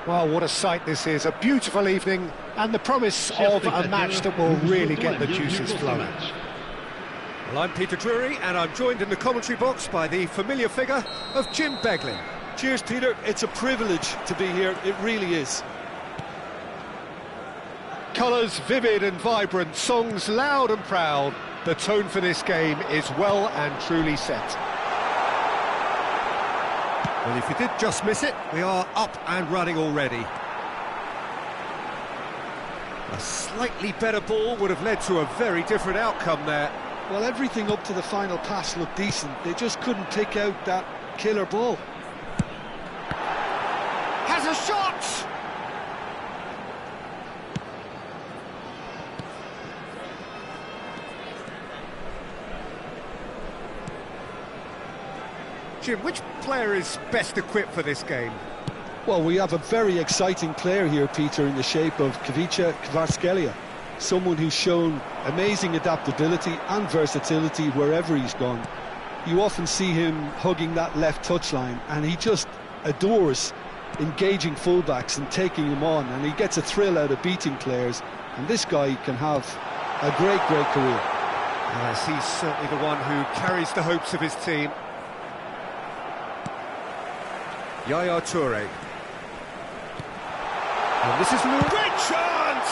Well, what a sight this is. A beautiful evening and the promise of a match that will really get the juices flowing. Well, I'm Peter Drury and I'm joined in the commentary box by the familiar figure of Jim Beglin. Cheers, Peter. It's a privilege to be here. It really is. Colours vivid and vibrant, songs loud and proud. The tone for this game is well and truly set. Well, if you did just miss it, we are up and running already. A slightly better ball would have led to a very different outcome there. Well, everything up to the final pass looked decent. They just couldn't pick out that killer ball. Has a shot! Jim, which player is best equipped for this game? Well, we have a very exciting player here, Peter, in the shape of Ivica Kvaratskhelia. Someone who's shown amazing adaptability and versatility wherever he's gone. You often see him hugging that left touchline, and he just adores engaging fullbacks and taking them on, and he gets a thrill out of beating players, and this guy can have a great career. Yes, he's certainly the one who carries the hopes of his team. Yaya Toure. And this is a great chance!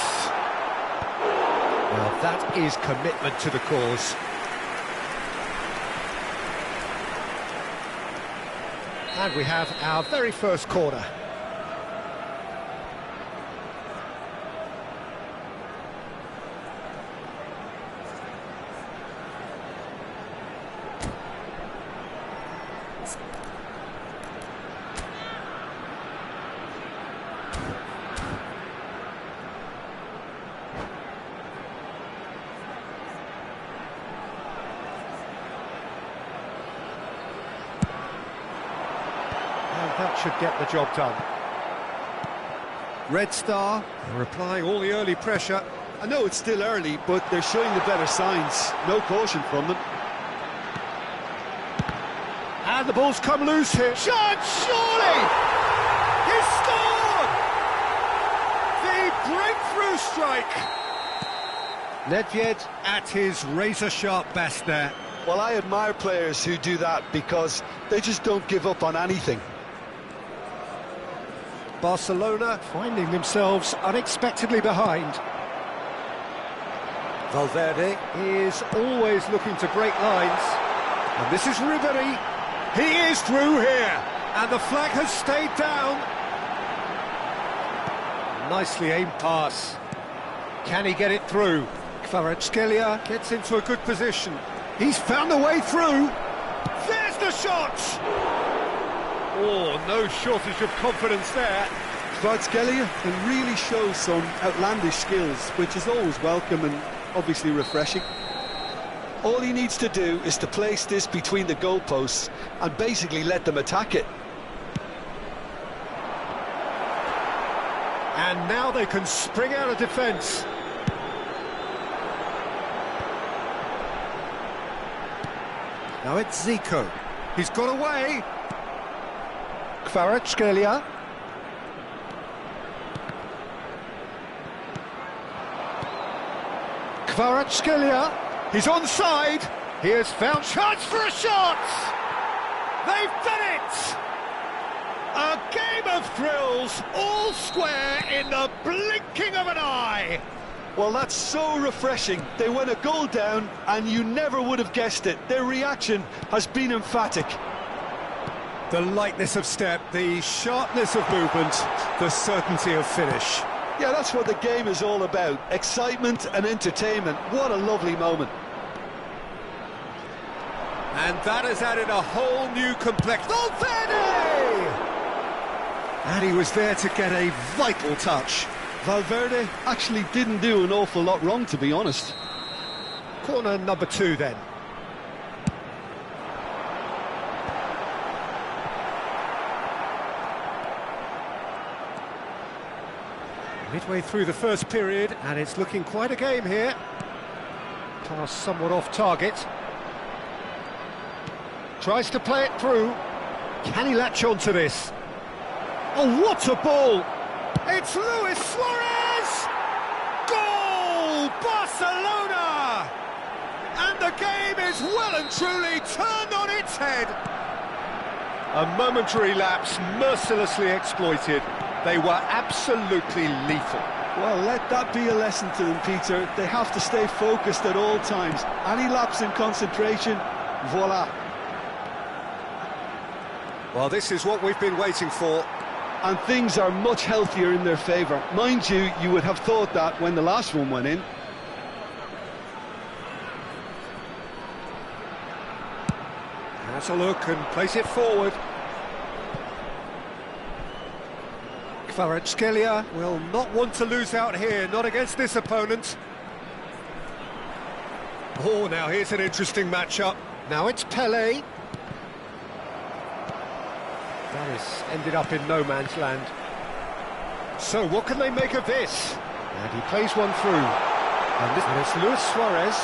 Well, that is commitment to the cause. And we have our very first corner. That should get the job done. Red Star are applying all the early pressure. I know it's still early, but they're showing the better signs. No caution from them. And And the ball's come loose here. Chance, surely! He's scored! The breakthrough strike! Nedved at his razor-sharp best there. Well, I admire players who do that because they just don't give up on anything. Barcelona finding themselves unexpectedly behind. Valverde is always looking to break lines. And this is Ribery. He is through here. And the flag has stayed down. Nicely aimed pass. Can he get it through? Kvaratskhelia gets into a good position. He's found a way through. There's the shot! Oh, no shortage of confidence there. Kvaratskhelia can really show some outlandish skills, which is always welcome and obviously refreshing. All he needs to do is to place this between the goalposts and basically let them attack it. And now they can spring out of defence. Now it's Zico. He's got away. Kvaratskhelia. Kvaratskhelia. He's onside. He has found chance for a shot. They've done it. A game of thrills, all square in the blinking of an eye. Well, that's so refreshing. They went a goal down and you never would have guessed it. Their reaction has been emphatic. The lightness of step, the sharpness of movement, the certainty of finish. Yeah, that's what the game is all about. Excitement and entertainment. What a lovely moment. And that has added a whole new complexion. Valverde! And he was there to get a vital touch. Valverde actually didn't do an awful lot wrong, to be honest. Corner number 2 then. Midway through the first period, and it's looking quite a game here. Pass somewhat off target. Tries to play it through. Can he latch on to this? Oh, what a ball! It's Luis Suarez! Goal! Barcelona! And the game is well and truly turned on its head. A momentary lapse mercilessly exploited. They were absolutely lethal. Well, let that be a lesson to them, Peter. They have to stay focused at all times. Any lapse in concentration, voila. Well, this is what we've been waiting for. And things are much healthier in their favour. Mind you, you would have thought that when the last one went in. Has a look and place it forward. Kvaratskhelia will not want to lose out here, not against this opponent. Oh, now here's an interesting matchup. Now it's Pelé. That has ended up in no man's land. So what can they make of this? And he plays one through. And it's Luis Suarez.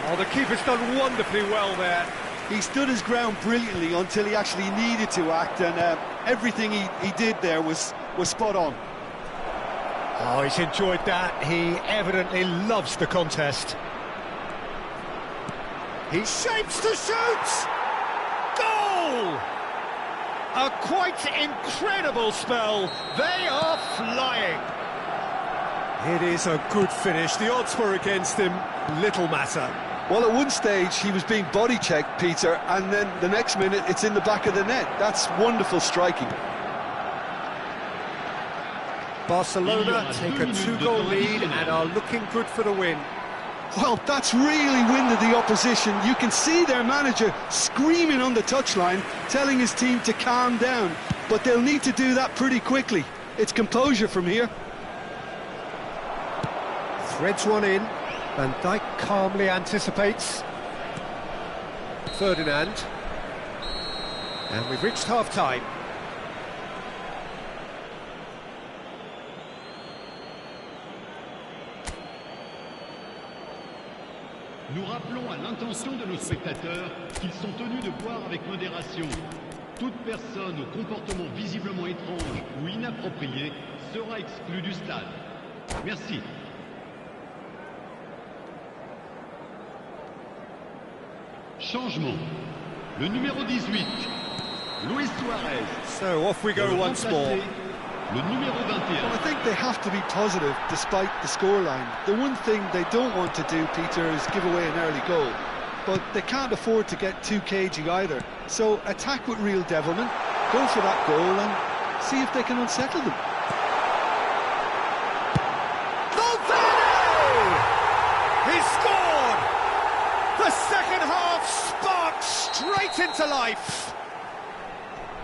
Oh, the keeper's done wonderfully well there. He stood his ground brilliantly until he actually needed to act, and everything he did there was spot on. Oh, he's enjoyed that. He evidently loves the contest. He shapes to shoot! Goal! A quite incredible spell. They are flying. It is a good finish. The odds were against him. Little matter. Well, at one stage he was being body-checked, Peter, and then the next minute it's in the back of the net. That's wonderful striking. Barcelona take a 2-goal lead and are looking good for the win. Well, that's really winded the opposition. You can see their manager screaming on the touchline, telling his team to calm down. But they'll need to do that pretty quickly. It's composure from here. Threads one in. Van Dijk calmly anticipates. Ferdinand. And we've reached half-time. Nous rappelons à l'intention de nos spectateurs qu'ils sont tenus de boire avec modération. Toute personne au comportement visiblement étrange ou inapproprié sera exclue du stade. Merci. Changement. Le numéro 18, Luis Suarez. So off we go once more. Le numéro 21. Well, I think they have to be positive despite the scoreline. The one thing they don't want to do, Peter, is give away an early goal. But they can't afford to get too cagey either. So attack with real devilment, go for that goal and see if they can unsettle them. Valverde! He scored! The second half sparked straight into life.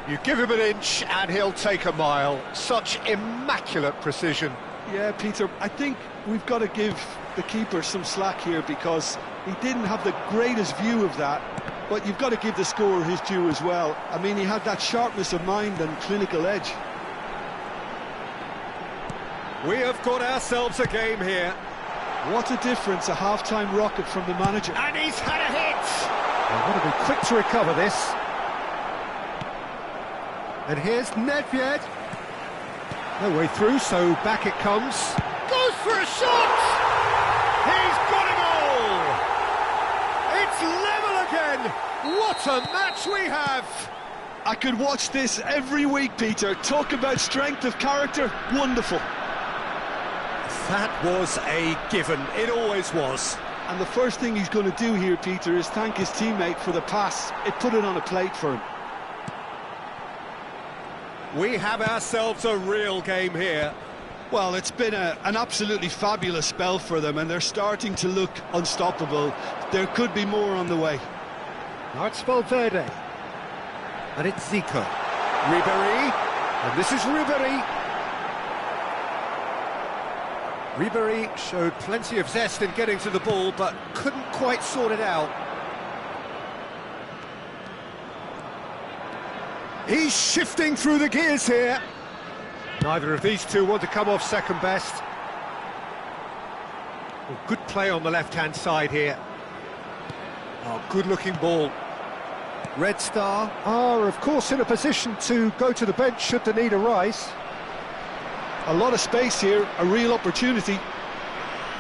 You give him an inch and he'll take a mile. Such immaculate precision. Yeah, Peter, I think we've got to give the keeper some slack here because he didn't have the greatest view of that, but you've got to give the scorer his due as well. I mean, he had that sharpness of mind and clinical edge. We have got ourselves a game here. What a difference, a half-time rocket from the manager. And he's had a hit! They've got to be quick to recover this. And here's Nedved. No way through, so back it comes. Goes for a shot! He's got a goal! It's level again! What a match we have! I could watch this every week, Peter. Talk about strength of character. Wonderful. That was a given. It always was. And the first thing he's going to do here, Peter, is thank his teammate for the pass. It put it on a plate for him. We have ourselves a real game here. Well, it's been an absolutely fabulous spell for them, and they're starting to look unstoppable. There could be more on the way. Now it's Valverde. And it's Zico. Ribéry. And this is Ribéry. Ribéry showed plenty of zest in getting to the ball, but couldn't quite sort it out. He's shifting through the gears here. Neither of these two want to come off second best. Well, good play on the left-hand side here. Oh, good-looking ball. Red Star are, of course, in a position to go to the bench should the need arise. A lot of space here, a real opportunity.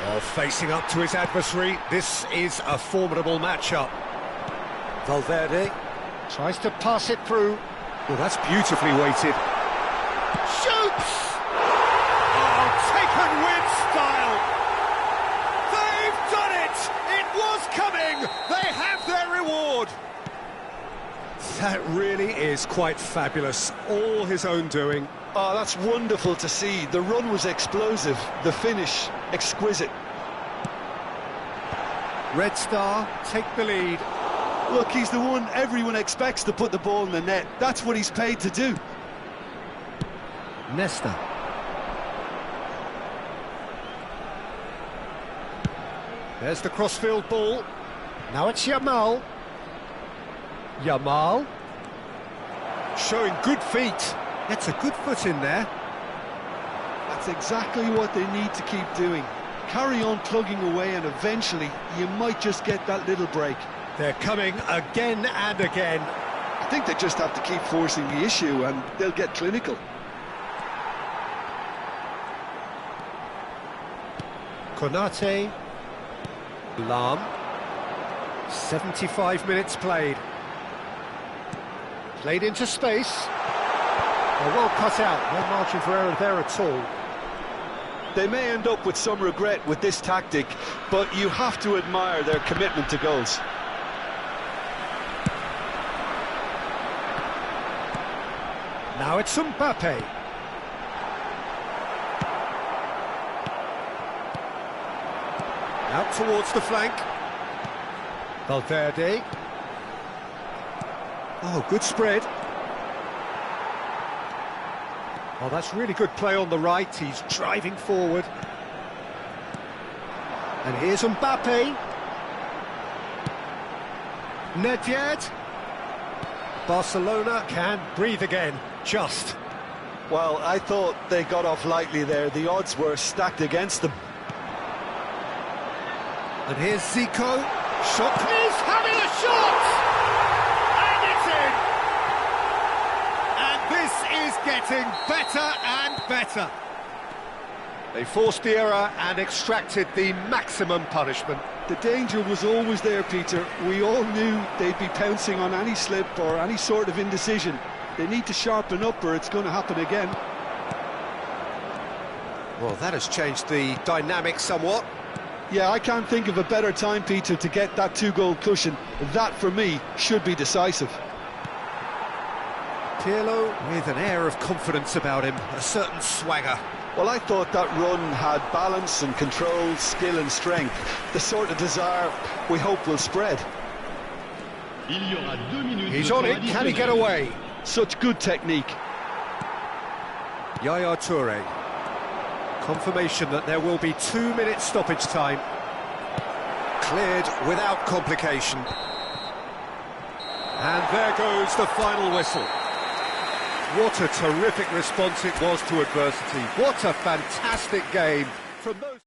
Oh, facing up to his adversary, this is a formidable matchup. Valverde tries to pass it through. Well, that's beautifully weighted. Shoots! Oh, taken with style! They've done it! It was coming! They have their reward! That really is quite fabulous. All his own doing. Oh, that's wonderful to see. The run was explosive, the finish exquisite. Red Star take the lead. Look, he's the one everyone expects to put the ball in the net. That's what he's paid to do. Nesta. There's the crossfield ball. Now it's Yamal. Yamal. Showing good feet. Gets a good foot in there. That's exactly what they need to keep doing. Carry on plugging away and eventually you might just get that little break. They're coming again and again. I think they just have to keep forcing the issue and they'll get clinical. Konate. Lam. 75 minutes played. Played into space. Oh, well cut out. No margin for error there at all. They may end up with some regret with this tactic, but you have to admire their commitment to goals. Now it's Mbappe. Out towards the flank. Valverde. Oh, good spread. Oh, that's really good play on the right. He's driving forward. And here's Mbappe. Nedved. Barcelona can breathe again, just. Well, I thought they got off lightly there. The odds were stacked against them. And here's Zico. Shot is having a shot! And it's in! And this is getting better and better. They forced the error and extracted the maximum punishment. The danger was always there, Peter. We all knew they'd be pouncing on any slip or any sort of indecision. They need to sharpen up or it's going to happen again. Well, that has changed the dynamic somewhat. Yeah, I can't think of a better time, Peter, to get that two-goal cushion. That, for me, should be decisive. Pirlo with an air of confidence about him, a certain swagger. Well, I thought that run had balance and control, skill and strength. The sort of desire we hope will spread. He's on it, can he get away? Such good technique. Yaya Toure. Confirmation that there will be 2 minutes stoppage time. Cleared without complication. And there goes the final whistle. What a terrific response it was to adversity. What a fantastic game from those...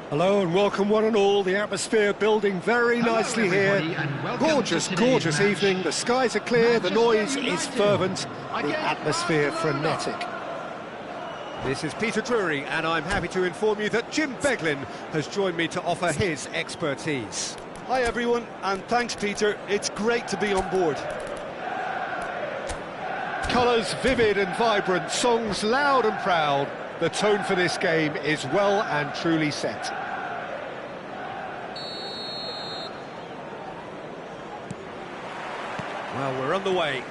Hello and welcome one and all. The atmosphere building very nicely here. Gorgeous, gorgeous evening. The skies are clear, the noise is fervent, the atmosphere frenetic. This is Peter Drury and I'm happy to inform you that Jim Beglin has joined me to offer his expertise. Hi everyone, and thanks Peter. It's great to be on board. Colours vivid and vibrant, songs loud and proud. The tone for this game is well and truly set. Well, we're on the way.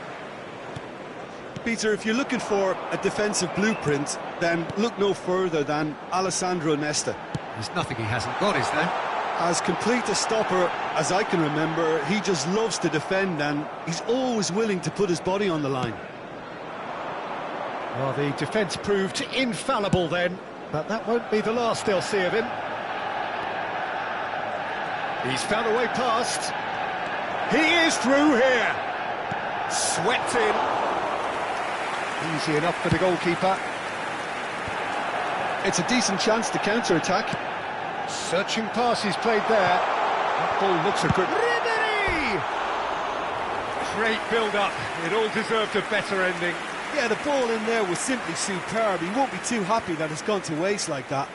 Peter, if you're looking for a defensive blueprint, then look no further than Alessandro Nesta. There's nothing he hasn't got, is there? As complete a stopper as I can remember, he just loves to defend and he's always willing to put his body on the line. Well, the defence proved infallible then, but that won't be the last they'll see of him. He's found a way past. He is through here. Swept in. Easy enough for the goalkeeper. It's a decent chance to counter-attack. Searching pass he's played there. That ball looks a good... Ribery! Great build-up. It all deserved a better ending. Yeah, the ball in there was simply superb. He won't be too happy that it's gone to waste like that.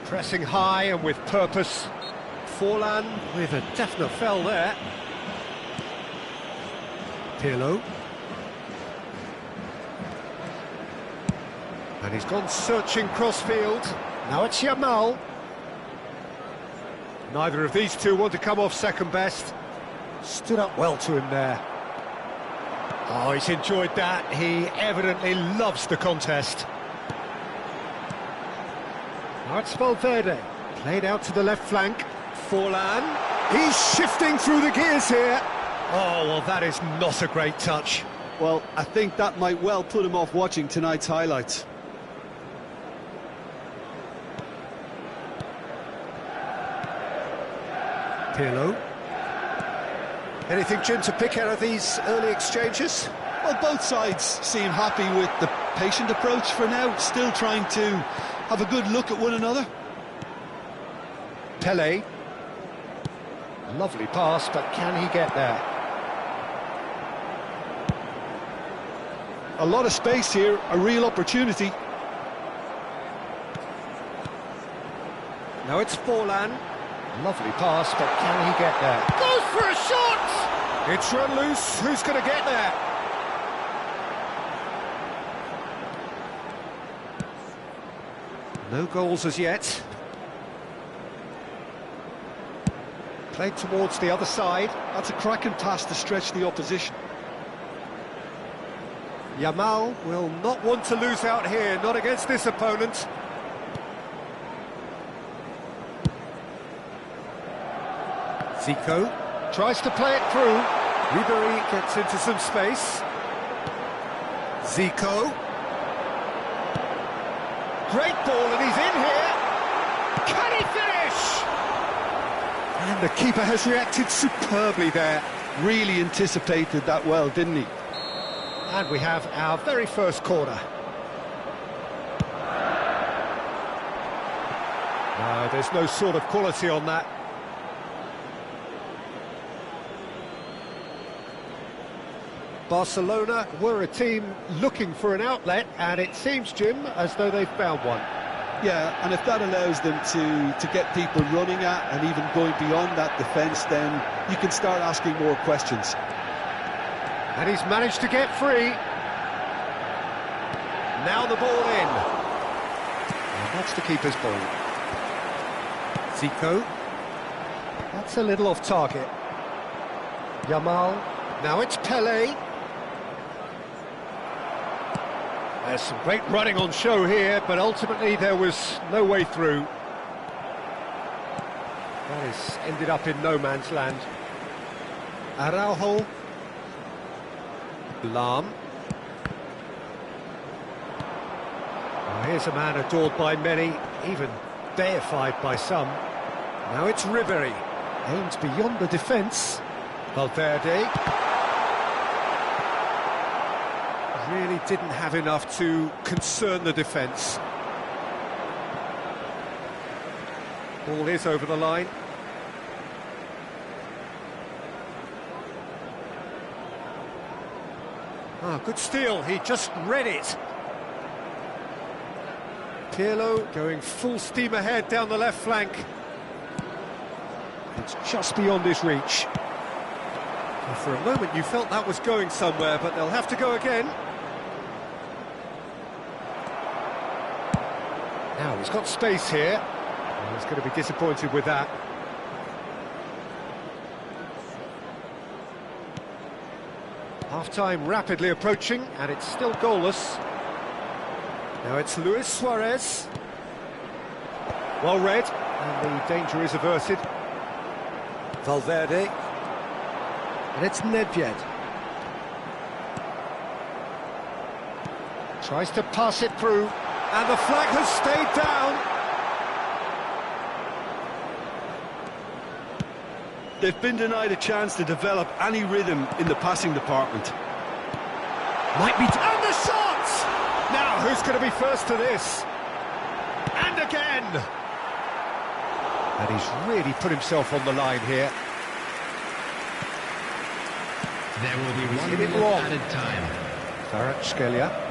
Pressing high and with purpose. Forlan with a definite fell there. Pirlo. And he's gone searching crossfield. Now it's Yamal. Neither of these two want to come off second best. Stood up well to him there. Oh, he's enjoyed that. He evidently loves the contest. Now it's Valverde. Played out to the left flank. Forlan. He's shifting through the gears here. Oh, well, that is not a great touch. Well, I think that might well put him off watching tonight's highlights. Pirlo. Anything, Jim, to pick out of these early exchanges? Well, both sides seem happy with the patient approach for now, still trying to have a good look at one another. Pele. Lovely pass, but can he get there? A lot of space here, a real opportunity. Now it's Forlan. Lovely pass, but can he get there? Goes for a shot! It's run loose. Who's going to get there? No goals as yet. Played towards the other side. That's a cracking pass to stretch the opposition. Yamal will not want to lose out here, not against this opponent. Zico tries to play it through. Ribery gets into some space. Zico. Great ball, and he's in here. Can he finish? And the keeper has reacted superbly there. Really anticipated that well, didn't he? And we have our very first corner. No, there's no sort of quality on that. Barcelona were a team looking for an outlet, and it seems, Jim, as though they've found one. Yeah, and if that allows them to get people running at and even going beyond that defence, then you can start asking more questions. And he's managed to get free. Now the ball in. And that's the keeper's ball. Zico. That's a little off target. Yamal. Now it's Pele. There's some great running on show here, but ultimately there was no way through. That has ended up in no man's land. Araujo. Lahm. Oh, here's a man adored by many, even deified by some. Now it's Ribery. Aims beyond the defence. Valverde. Really didn't have enough to concern the defence. Ball is over the line. Ah, good steal, he just read it. Pirlo going full steam ahead down the left flank. It's just beyond his reach. And for a moment you felt that was going somewhere, but they'll have to go again. Now he's got space here. Well, he's going to be disappointed with that. Half-time rapidly approaching, and it's still goalless. Now it's Luis Suarez. Well read, and the danger is averted. Valverde. And it's Nedved. Tries to pass it through, and the flag has stayed down. They've been denied a chance to develop any rhythm in the passing department. Might be... And the shot! Now, who's going to be first to this? And again! And he's really put himself on the line here. There will be 1 Hit it minute long. added time. Kvaratskhelia.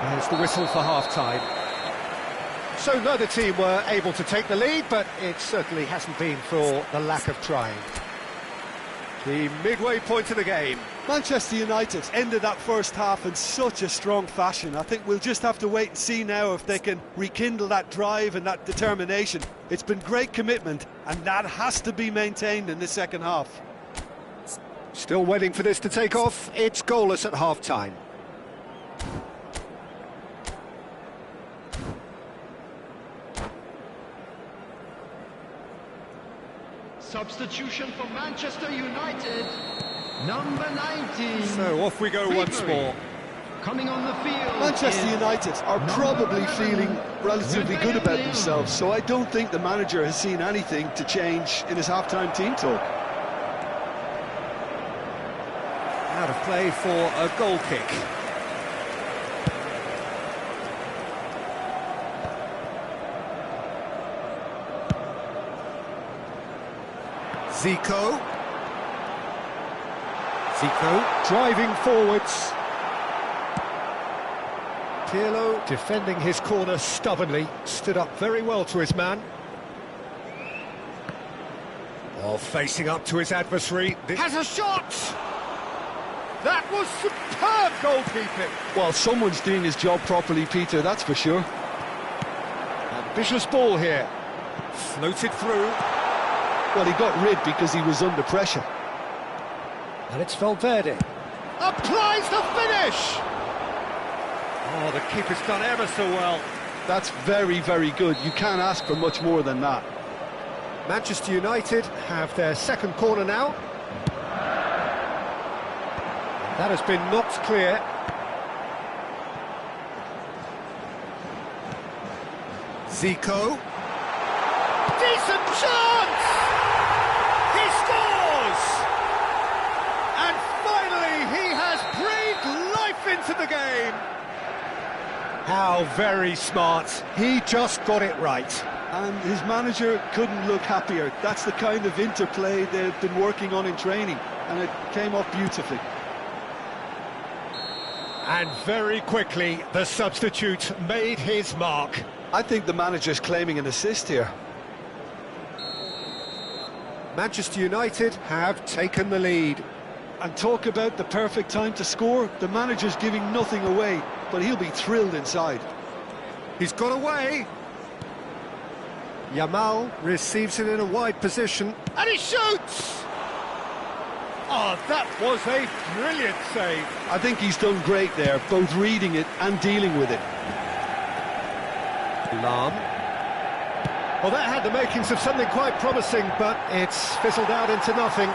There's the whistle for half-time. So neither team were able to take the lead, but it certainly hasn't been for the lack of trying. The midway point of the game. Manchester United ended that first half in such a strong fashion. I think we'll just have to wait and see now if they can rekindle that drive and that determination. It's been great commitment, and that has to be maintained in the second half. Still waiting for this to take off. It's goalless at half-time. Substitution for Manchester United, number 19. So off we go once more. Coming on the field. Manchester is United are probably feeling relatively good about themselves, so I don't think the manager has seen anything to change in his half-time team talk. Out of play for a goal kick. Zico driving forwards. Pirlo defending his corner stubbornly, stood up very well to his man. Oh, facing up to his adversary. Has a shot! That was superb goalkeeping. Well, someone's doing his job properly, Peter, that's for sure. Ambitious ball here. Floated through. Well, he got rid because he was under pressure. And it's Valverde. Applies the finish! Oh, the keeper's done ever so well. That's very, very good. You can't ask for much more than that. Manchester United have their second corner now. That has been knocked clear. Zico. Decent chance! He scores! And finally he has breathed life into the game. How very smart. He just got it right. And his manager couldn't look happier. That's the kind of interplay they've been working on in training, and it came off beautifully. And very quickly, the substitute made his mark. I think the manager's claiming an assist here. Manchester United have taken the lead. And talk about the perfect time to score. The manager's giving nothing away, but he'll be thrilled inside. He's got away. Yamal receives it in a wide position, and he shoots! Oh, that was a brilliant save. I think he's done great there, both reading it and dealing with it. Lahm. Well, that had the makings of something quite promising, but it's fizzled out into nothing.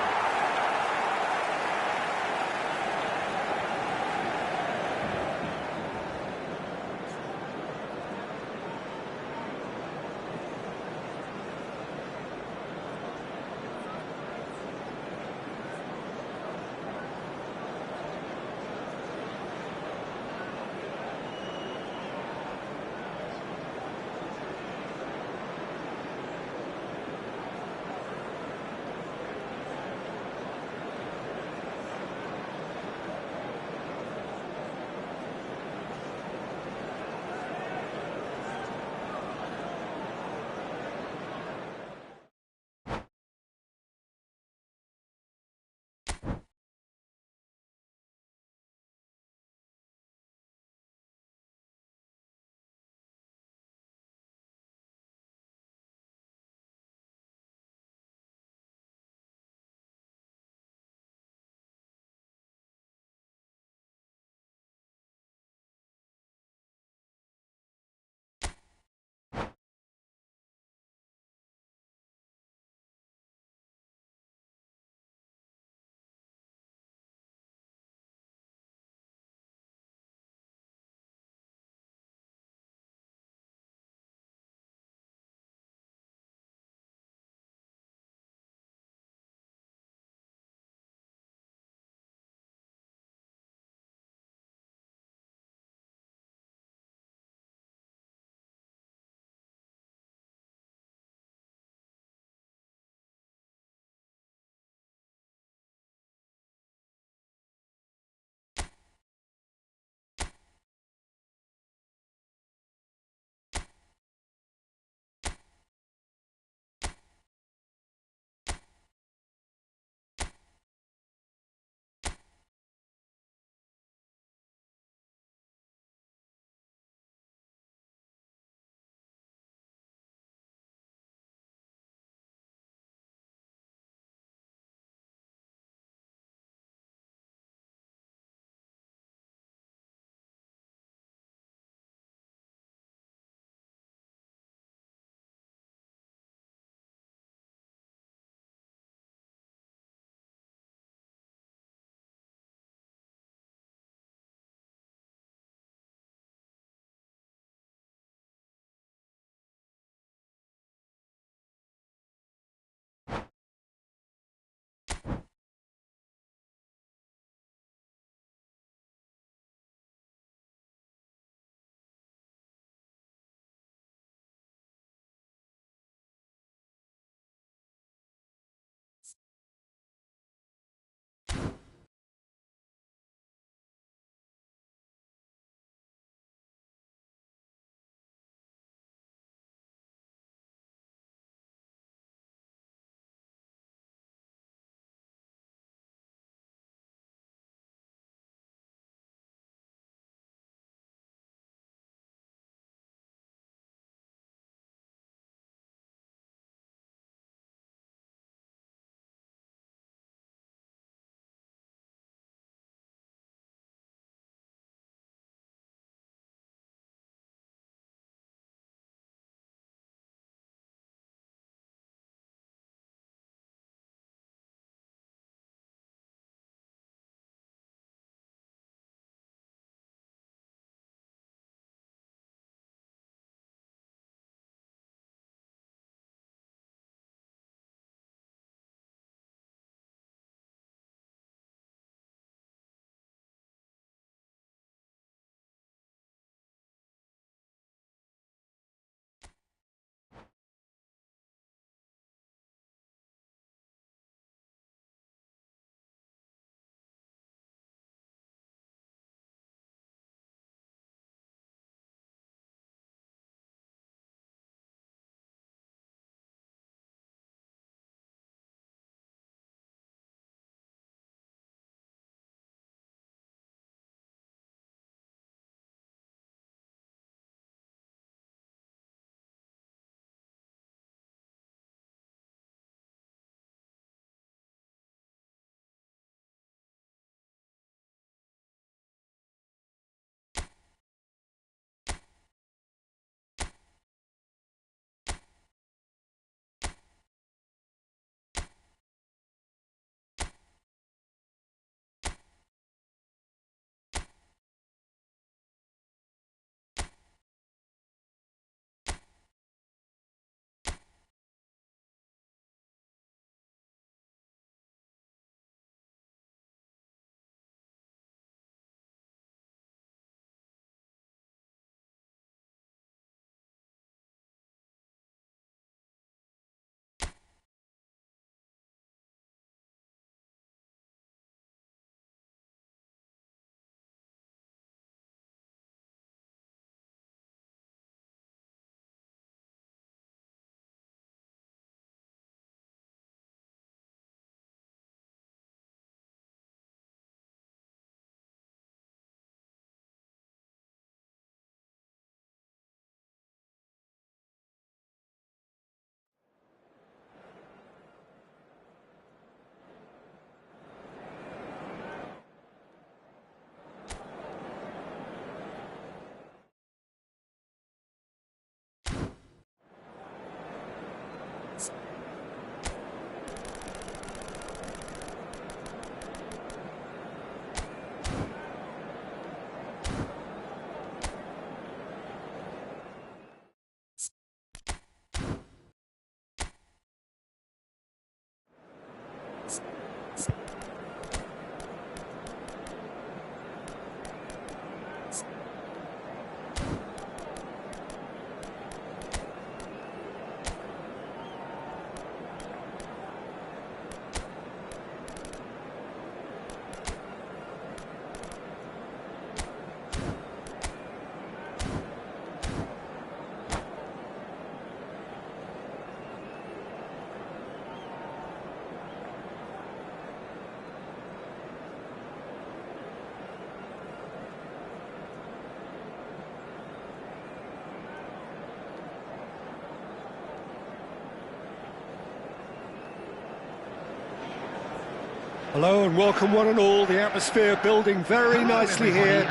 Hello and welcome one and all. The atmosphere building very nicely here.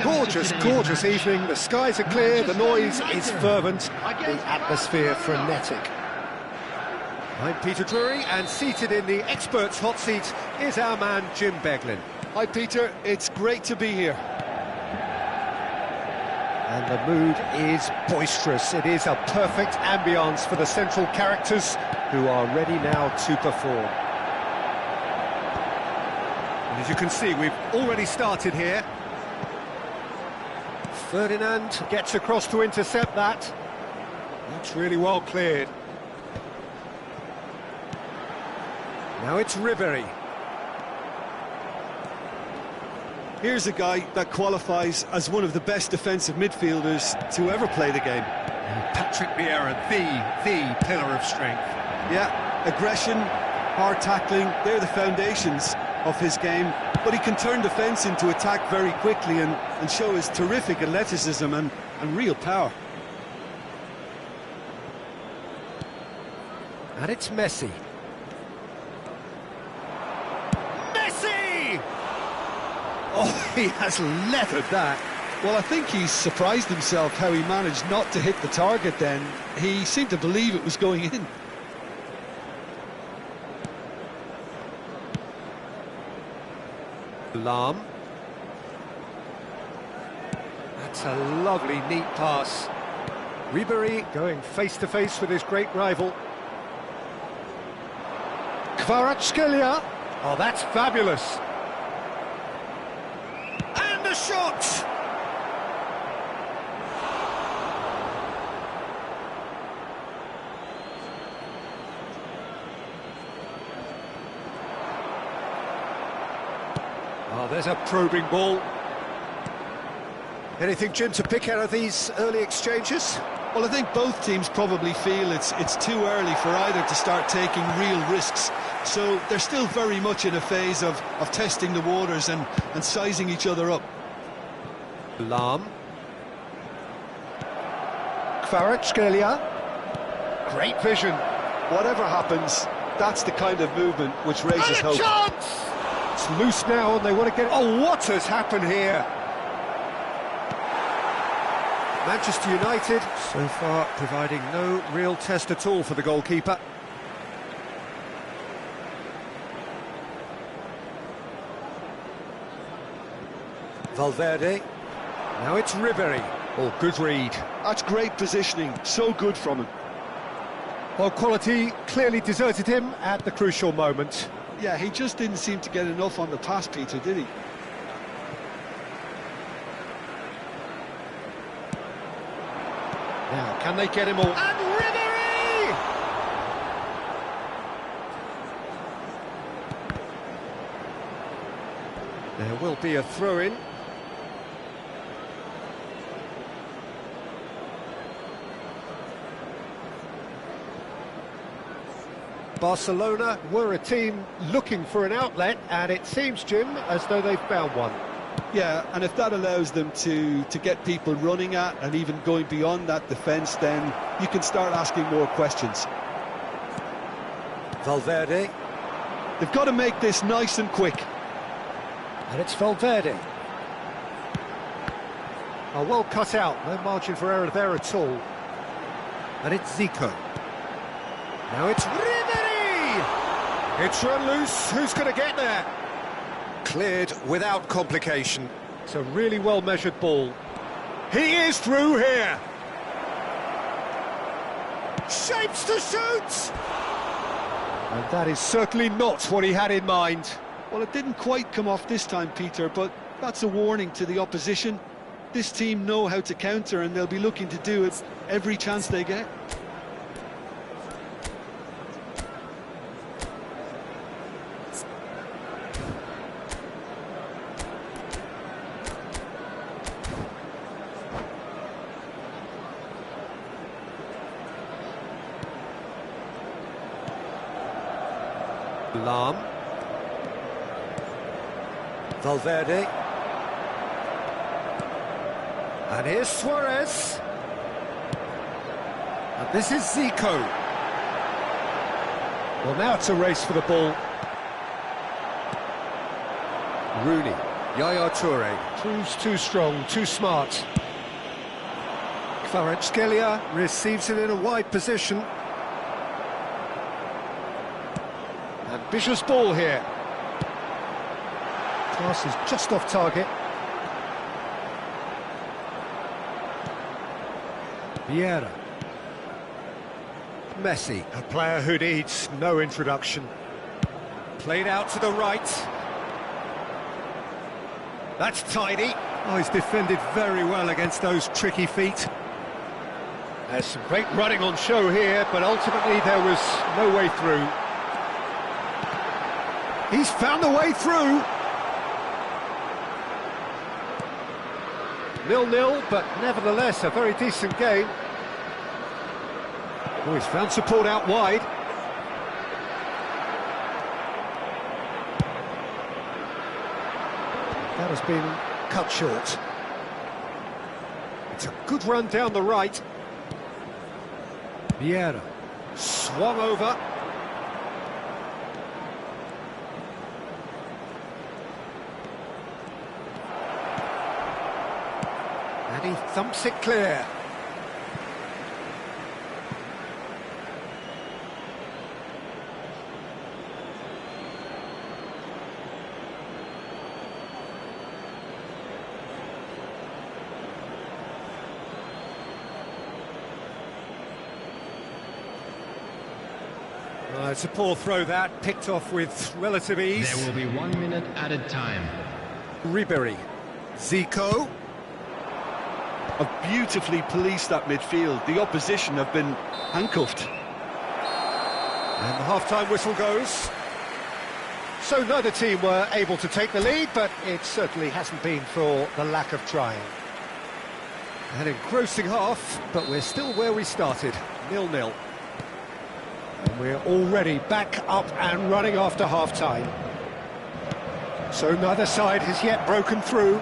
Gorgeous, gorgeous evening. The skies are clear, the noise is fervent, the atmosphere frenetic. I'm Peter Drury, and seated in the experts' hot seat is our man Jim Beglin. Hi Peter, it's great to be here. And the mood is boisterous. It is a perfect ambience for the central characters who are ready now to perform. And as you can see, we've already started here. Ferdinand gets across to intercept that. That's really well cleared. Now it's Ribéry. Here's a guy that qualifies as one of the best defensive midfielders to ever play the game. Patrick Vieira, the pillar of strength. Yeah, aggression, hard tackling, they're the foundations of his game, but he can turn defence into attack very quickly and show his terrific athleticism and real power. And it's Messi. Messi! Oh, he has leathered that. Well, I think he's surprised himself how he managed not to hit the target then. He seemed to believe it was going in. Lahm. That's a lovely, neat pass. Ribéry going face-to-face with his great rival. Kvaratskhelia. Oh, that's fabulous. And the shot! Oh, there's a probing ball. Anything, Jim, to pick out of these early exchanges? Well, I think both teams probably feel it's too early for either to start taking real risks. So they're still very much in a phase of testing the waters and sizing each other up. Lahm. Kvaratskhelia. Great vision. Whatever happens, that's the kind of movement which raises hope. Chance! It's loose now and they want to get... Oh, what has happened here? Manchester United, so far, providing no real test at all for the goalkeeper. Valverde. Now it's Ribéry. Oh, good read. That's great positioning, so good from him. Well, quality clearly deserted him at the crucial moment. Yeah, he just didn't seem to get enough on the pass, Peter, did he? Now, can they get him all? And Ribéry! There will be a throw-in. Barcelona were a team looking for an outlet, and it seems, Jim, as though they've found one. Yeah, and if that allows them to get people running at and even going beyond that defence, then you can start asking more questions. Valverde. They've got to make this nice and quick. And it's Valverde. Oh, well cut out, no margin for error there at all. And it's Zico. Now it's Ribéry! It's run loose, who's going to get there? Cleared without complication. It's a really well-measured ball. He is through here! Shapes to shoot! And that is certainly not what he had in mind. Well, it didn't quite come off this time, Peter, but that's a warning to the opposition. This team know how to counter, and they'll be looking to do it every chance they get. Lahm. Valverde. And here's Suarez. And this is Zico. Well, now it's a race for the ball. Rooney, Yaya Toure. Proves too strong, too smart. Kvaratskhelia receives it in a wide position. Ambitious ball here. Pass is just off target. Vieira. Messi, a player who needs no introduction. Played out to the right. That's tidy. Oh, he's defended very well against those tricky feet. There's some great running on show here, but ultimately there was no way through. He's found a way through. 0-0, but nevertheless a very decent game. Oh, he's found support out wide. That has been cut short. It's a good run down the right. Vieira swung over. And he thumps it clear. It's a poor throw that, picked off with relative ease. There will be 1 minute added time. Ribéry. Zico. Have beautifully policed that midfield. The opposition have been handcuffed. And the half-time whistle goes. So neither team were able to take the lead, but it certainly hasn't been for the lack of trying. An engrossing half, but we're still where we started, 0-0. And we're already back up and running after half-time. So neither side has yet broken through.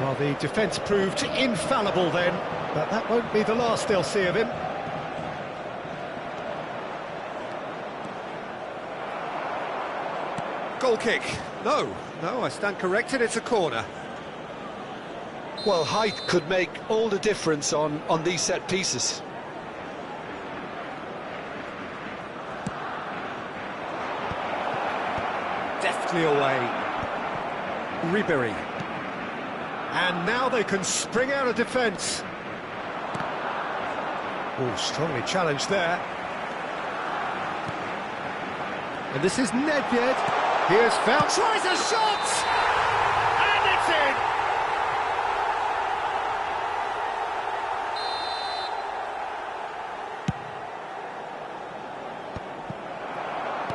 Well, the defence proved infallible then, but that won't be the last they'll see of him. Goal kick. No, I stand corrected, it's a corner. Well, height could make all the difference on these set pieces. Deftly away. Ribéry. And now they can spring out of defence. Oh, strongly challenged there. And this is Nedved. He has found... Tries a shot! And it's in!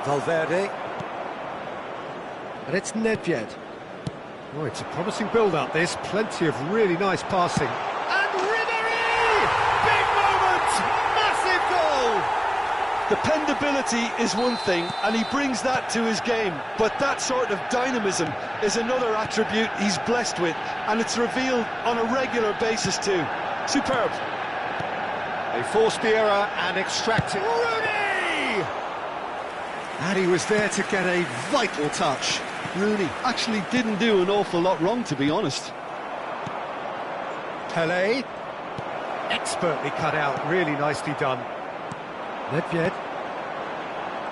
Valverde. And it's Nedved. Oh, it's a promising build-up, this. Plenty of really nice passing. And Ribéry! Big moment! Massive goal! Dependability is one thing, and he brings that to his game, but that sort of dynamism is another attribute he's blessed with, and it's revealed on a regular basis too. Superb. They forced the error and extracted Rooney! And he was there to get a vital touch. Rooney actually didn't do an awful lot wrong, to be honest. Pelé, expertly cut out, really nicely done. Nedved.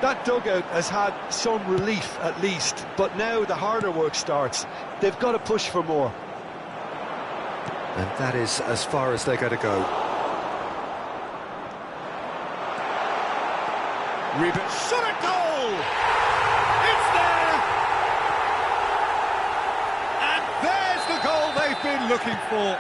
That dugout has had some relief at least, but now the harder work starts. They've got to push for more. And that is as far as they're going to go. Ribéry, shot at goal! It's there! And there's the goal they've been looking for.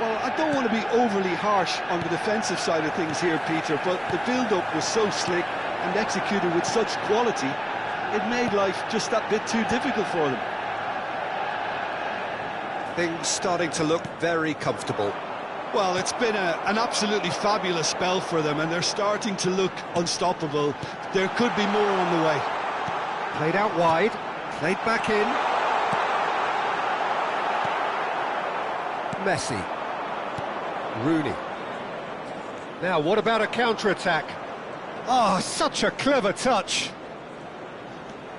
Well, I don't want to be overly harsh on the defensive side of things here, Peter, but the build-up was so slick and executed with such quality, it made life just that bit too difficult for them. Things starting to look very comfortable. Well, it's been an absolutely fabulous spell for them, and they're starting to look unstoppable. There could be more on the way. Played out wide, played back in. Messi. Rooney. Now, what about a counter-attack? Oh, such a clever touch.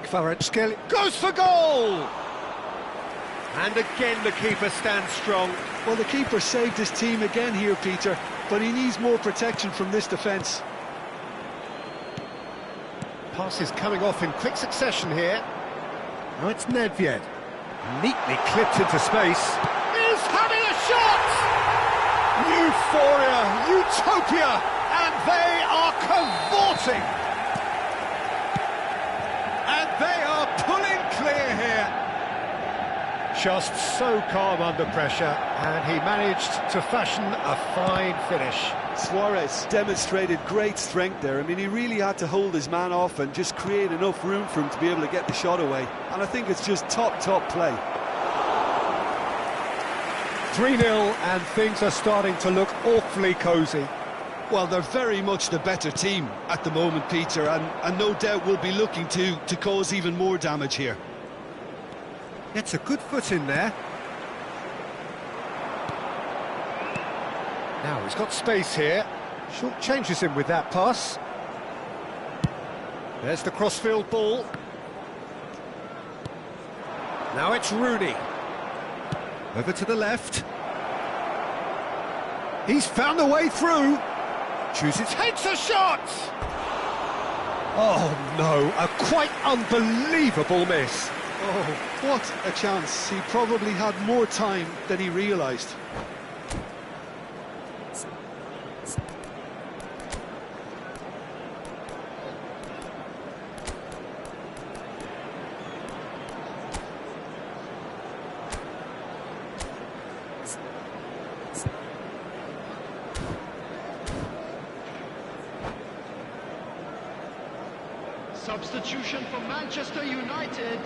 Kvaratskhelia goes for goal! And again the keeper stands strong. Well, the keeper saved his team again here, Peter, but he needs more protection from this defence. Passes coming off in quick succession here. Now it's Nedved. Neatly clipped into space. Is having a shot! Euphoria, utopia, and they are cavorting. And they are pulling clear here. Just so calm under pressure, and he managed to fashion a fine finish. Suarez demonstrated great strength there. I mean, he really had to hold his man off and just create enough room for him to be able to get the shot away. And I think it's just top play. 3-0, and things are starting to look awfully cosy. Well, they're very much the better team at the moment, Peter, and no doubt will be looking to cause even more damage here. Gets a good foot in there. Now he's got space here. Short changes him with that pass. There's the crossfield ball. Now it's Rooney. Over to the left. He's found a way through. Chooses, heads a shot! Oh no, a quite unbelievable miss. Oh, what a chance. He probably had more time than he realised. Substitution for Manchester United.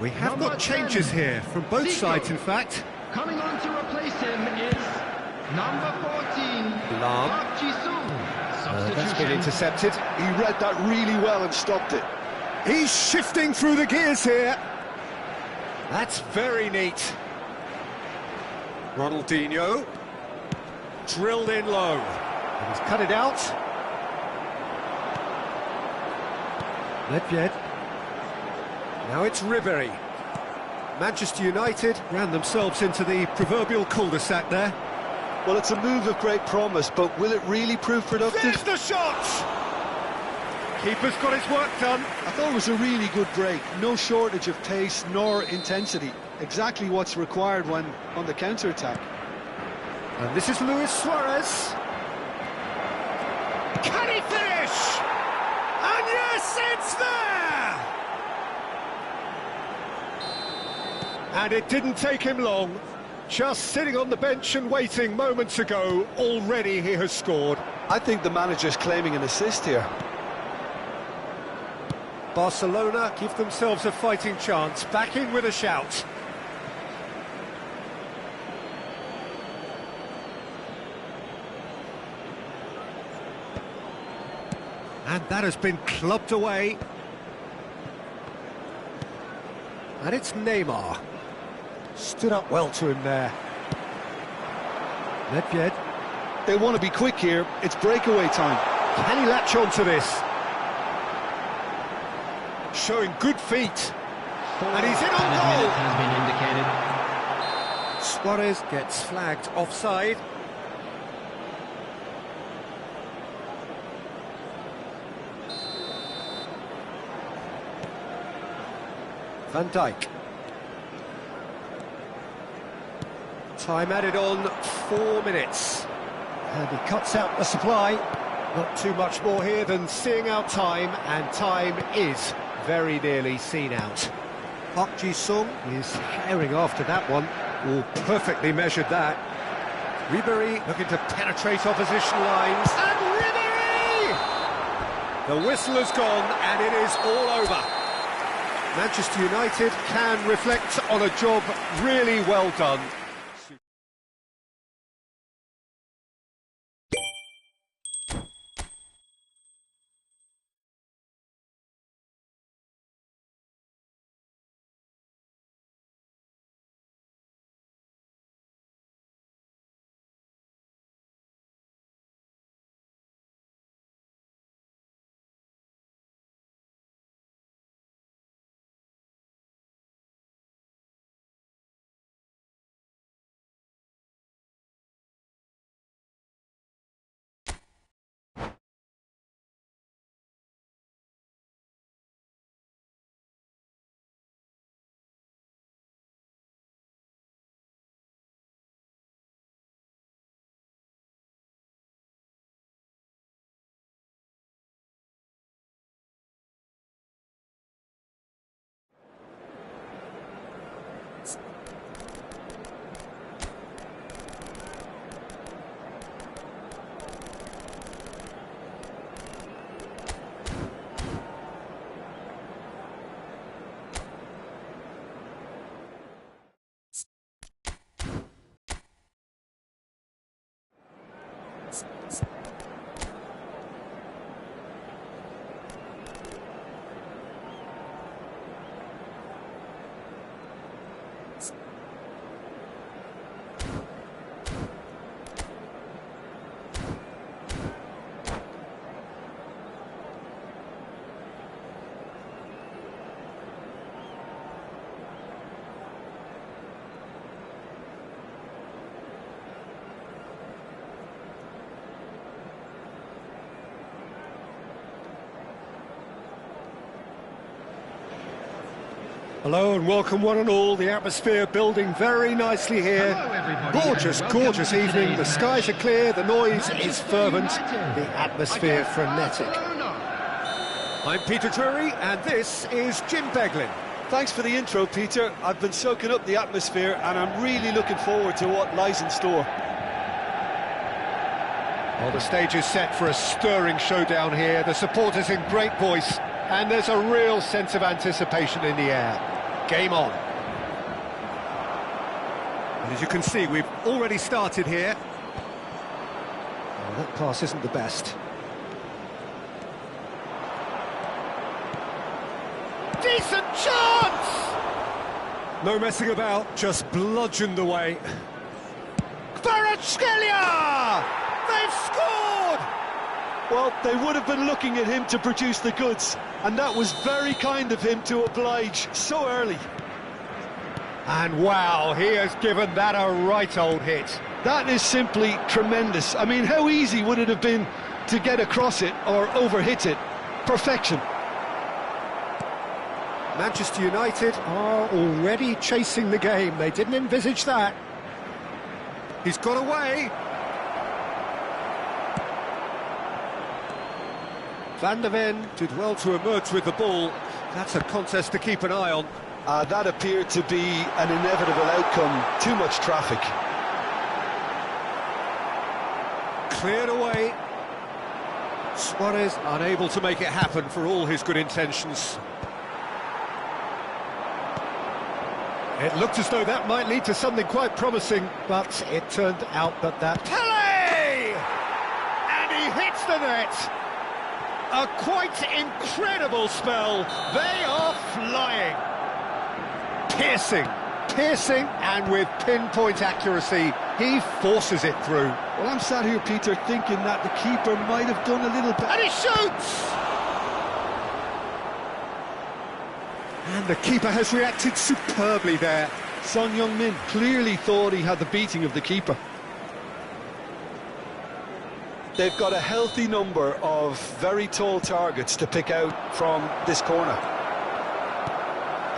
We have Number got changes 10, here, from both Zico. sides in fact. Coming on to replace him is number 14, Lahm. Park Ji-sung. That's been intercepted. He read that really well and stopped it. He's shifting through the gears here. That's very neat. Ronaldinho. Drilled in low. And he's cut it out. Nedved. Now it's Ribéry. Manchester United ran themselves into the proverbial cul-de-sac there. Well, it's a move of great promise, but will it really prove productive? There's the shot! Keeper's got his work done. I thought it was a really good break. No shortage of pace nor intensity. Exactly what's required when on the counter-attack. And this is Luis Suarez. Can he finish? And yes, it's there! And it didn't take him long. Just sitting on the bench and waiting moments ago, already he has scored. I think the manager's claiming an assist here. Barcelona give themselves a fighting chance, back in with a shout. And that has been clubbed away. And it's Neymar. Stood up well to him there. Nedved. They want to be quick here. It's breakaway time. Can he latch on to this? Showing good feet. And he's in on goal. Has been indicated. Suarez gets flagged offside. Van Dijk. Time added on 4 minutes. And he cuts out the supply. Not too much more here than seeing out time, and time is very nearly seen out. Park Ji-sung is herring after that one. Oh, perfectly measured that. Ribéry looking to penetrate opposition lines. And Ribéry! The whistle has gone, and it is all over. Manchester United can reflect on a job really well done. Hello and welcome one and all. The atmosphere building very nicely here. Hello, everybody, Gorgeous, and welcome gorgeous to evening. The today's skies are match. clear, the noise is Manchester fervent, United the atmosphere against frenetic. Barcelona. I'm Peter Drury and this is Jim Beglin. Thanks for the intro, Peter. I've been soaking up the atmosphere and I'm really looking forward to what lies in store. Well, the stage is set for a stirring showdown here. The supporters in great voice and there's a real sense of anticipation in the air. Game on. And as you can see, we've already started here. Well, that pass isn't the best. Decent chance! No messing about, just bludgeoned away. Kvaratskhelia! They've scored! Well, they would have been looking at him to produce the goods, and that was very kind of him to oblige so early. And wow, he has given that a right old hit. That is simply tremendous. I mean, how easy would it have been to get across it or overhit it? Perfection. Manchester United are already chasing the game. They didn't envisage that. He's got away. Van der Ven did well to emerge with the ball. That's a contest to keep an eye on. That appeared to be an inevitable outcome. Too much traffic. Cleared away. Suarez unable to make it happen for all his good intentions. It looked as though that might lead to something quite promising, but it turned out that Pele! And he hits the net! A quite incredible spell. They are flying. Piercing, and with pinpoint accuracy, he forces it through. Well, I'm sat here, Peter, thinking that the keeper might have done a little better. And he shoots! And the keeper has reacted superbly there. Son Heung-min clearly thought he had the beating of the keeper. They've got a healthy number of very tall targets to pick out from this corner.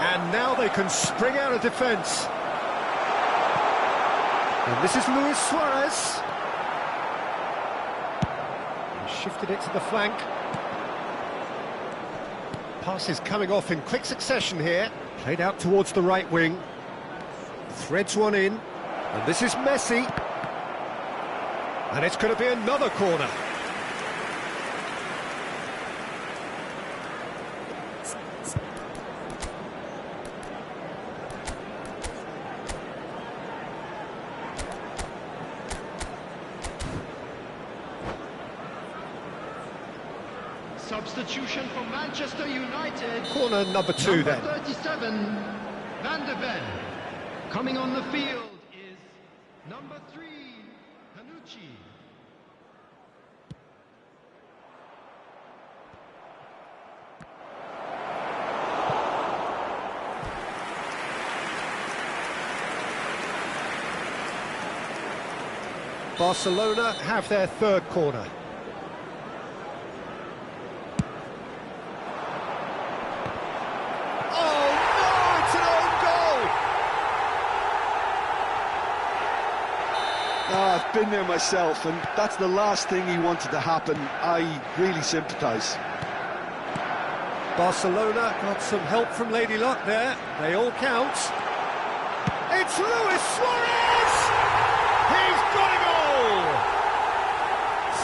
And now they can spring out of defence. And this is Luis Suarez. He shifted it to the flank. Passes coming off in quick succession here. Played out towards the right wing. Threads one in. And this is Messi. And it's going to be another corner. Substitution for Manchester United. Corner number 2 then. Number 37, Van der Ven. Coming on the field is number 3, Panucci. Barcelona have their third corner. I've been there myself, and that's the last thing he wanted to happen. I really sympathise. Barcelona got some help from Lady Luck there. They all count. It's Luis Suarez! He's got a goal!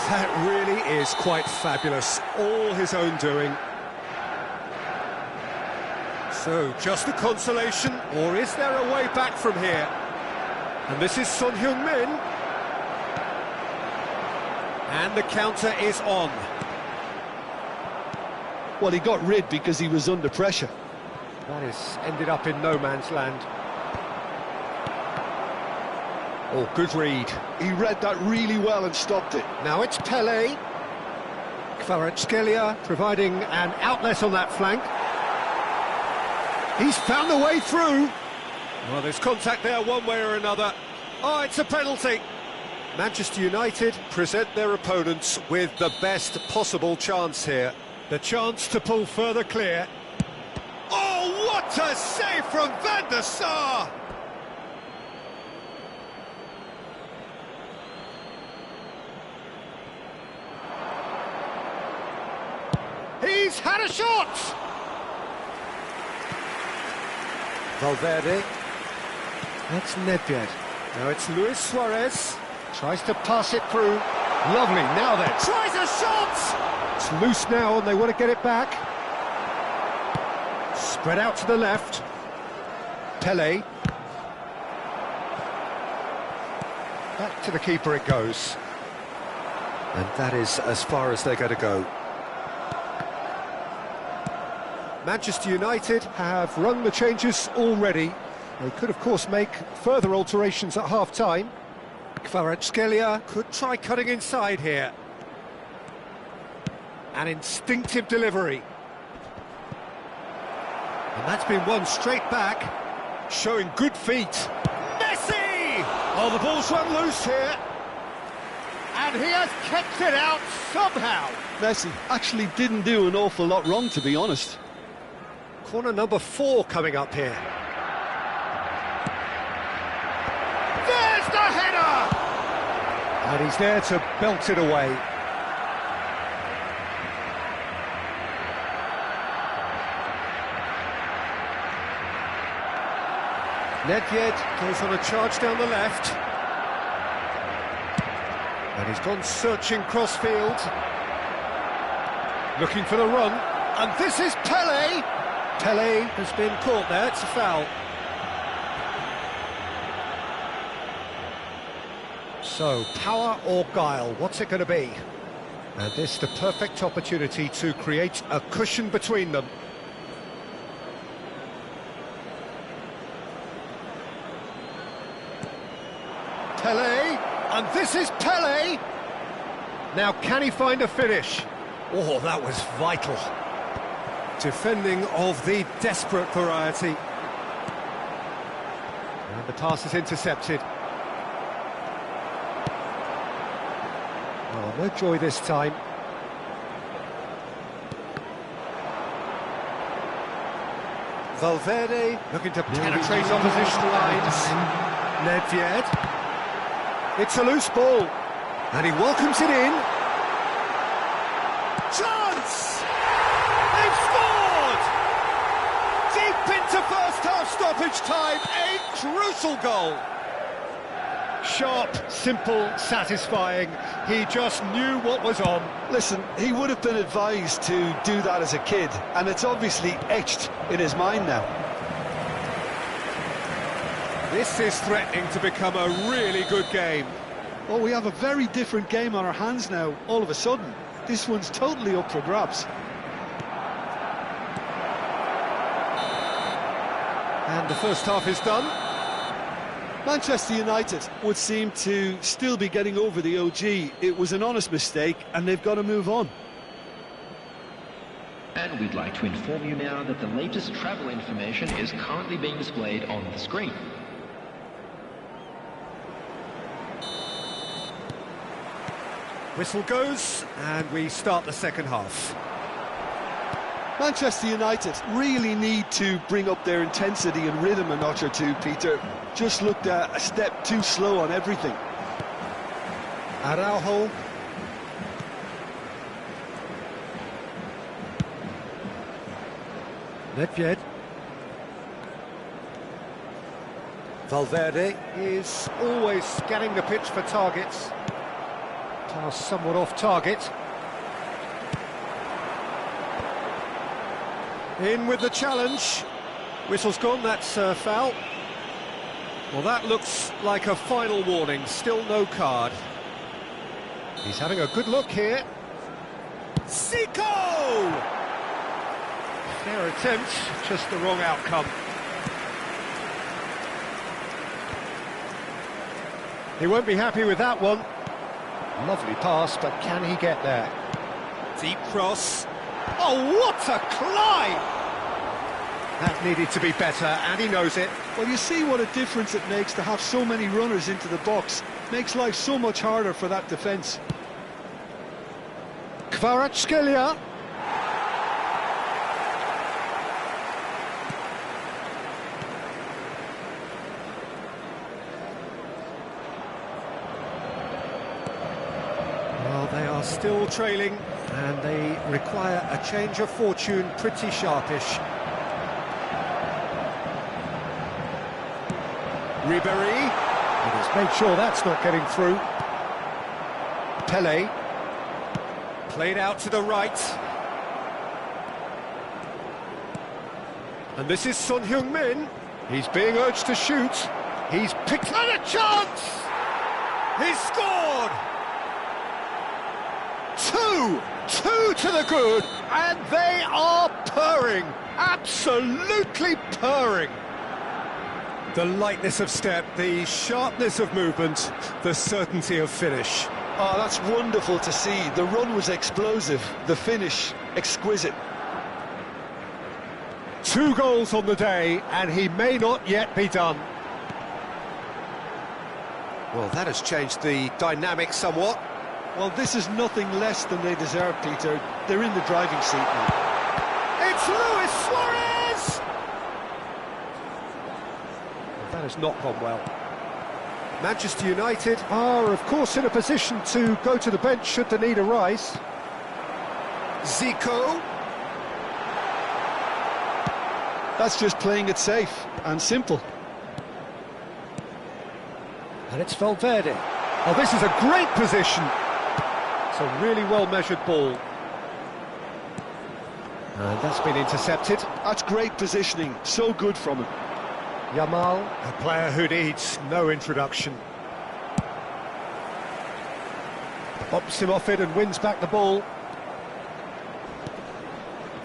That really is quite fabulous. All his own doing. So, just a consolation, or is there a way back from here? And this is Son Heung-min. And the counter is on. Well, he got rid because he was under pressure. That has ended up in no man's land. Oh, good read. He read that really well and stopped it. Now it's Pele. Kvaratskhelia providing an outlet on that flank. He's found the way through. Well, there's contact there one way or another. Oh, it's a penalty. Manchester United present their opponents with the best possible chance here. The chance to pull further clear. Oh, what What a save from Van der Sar! He's had a shot! Valverde. That's Nedved. Now it's Luis Suarez. Tries to pass it through. Lovely, now then. Tries a shot! It's loose now and they want to get it back. Spread out to the left. Pele. Back to the keeper it goes. And that is as far as they're going to go. Manchester United have rung the changes already. They could, of course, make further alterations at half-time. Kvaratskhelia could try cutting inside here. An instinctive delivery. And that's been won straight back, showing good feet. Messi! Oh, the ball's run loose here. And he has kept it out somehow. Messi actually didn't do an awful lot wrong, to be honest. Corner number 4 coming up here. There's the header! And he's there to belt it away. Nedved goes on a charge down the left. And he's gone searching cross-field. Looking for the run. And this is Pele! Pele has been caught there, it's a foul. So, power or guile, what's it going to be? And this the perfect opportunity to create a cushion between them. Pele, and this is Pele! Now, can he find a finish? Oh, that was vital. Defending of the desperate variety. And the pass is intercepted. Oh, no joy this time. Valverde looking to penetrate opposition lines. Nedved. It's a loose ball. And he welcomes it in. Chance! They've scored! Deep into first-half stoppage time, a crucial goal. Sharp, simple, satisfying. He just knew what was on. Listen, he would have been advised to do that as a kid, and it's obviously etched in his mind now. This is threatening to become a really good game. Well, we have a very different game on our hands now, all of a sudden. This one's totally up for grabs. And the first half is done. Manchester United would seem to still be getting over the OG. It was an honest mistake, and they've got to move on. And we'd like to inform you now that the latest travel information is currently being displayed on the screen. Whistle goes, and we start the second half. Manchester United really need to bring up their intensity and rhythm a notch or two, Peter. Just looked a step too slow on everything. Araujo. Nedved. Valverde is always scanning the pitch for targets. Pass somewhat off target. In with the challenge. Whistle's gone, that's a foul. Well, that looks like a final warning, still no card. He's having a good look here. Zico! Fair attempt, just the wrong outcome. He won't be happy with that one. Lovely pass, but can he get there? Deep cross. Oh, what a climb! That needed to be better, and he knows it. Well, you see what a difference it makes to have so many runners into the box. Makes life so much harder for that defence. Kvaratskhelia. They are still trailing, and they require a change of fortune pretty sharpish. Ribéry, and he's made sure that's not getting through. Pelé, played out to the right. And this is Son Heung-min. He's being urged to shoot. He's picked on a chance! He's scored! Two to the good, and they are purring, absolutely purring. The lightness of step, the sharpness of movement, the certainty of finish. Oh, that's wonderful to see. The run was explosive, the finish exquisite. 2 goals on the day, and he may not yet be done. Well, that has changed the dynamic somewhat. Well, this is nothing less than they deserve, Peter. They're in the driving seat now. It's Luis Suarez! That has not gone well. Manchester United are, of course, in a position to go to the bench should the need arise. Zico. That's just playing it safe and simple. And it's Valverde. Oh, this is a great position. It's a really well-measured ball. And that's been intercepted. That's great positioning, so good from him. Yamal, a player who needs no introduction. Bops him off it and wins back the ball.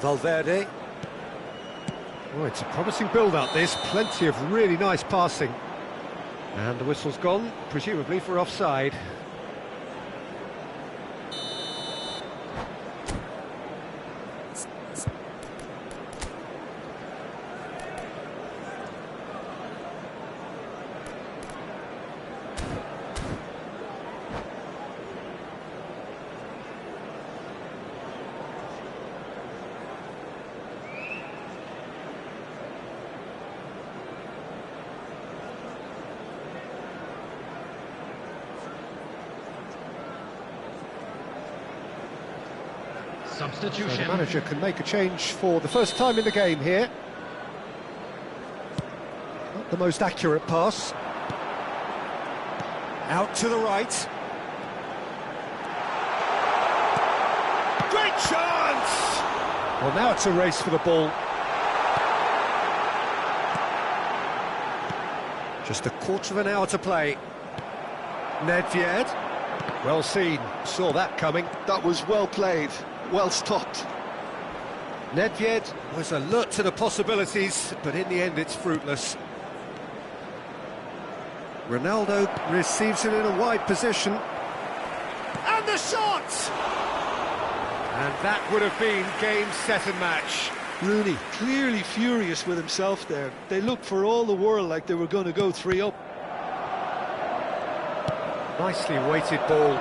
Valverde. Oh, it's a promising build-up, this. Plenty of really nice passing. And the whistle's gone, presumably for offside. Substitution. So the manager can make a change for the first time in the game here. Not the most accurate pass. Out to the right. Great chance! Well, now it's a race for the ball. Just a quarter of an hour to play. Nedved. Well seen. Saw that coming. That was well played. Well stopped. Nedved was alert to the possibilities, but in the end it's fruitless. Ronaldo receives it in a wide position. And the shot! And that would have been game, set and match. Rooney, clearly furious with himself there. They looked for all the world like they were going to go 3 up. Nicely weighted ball.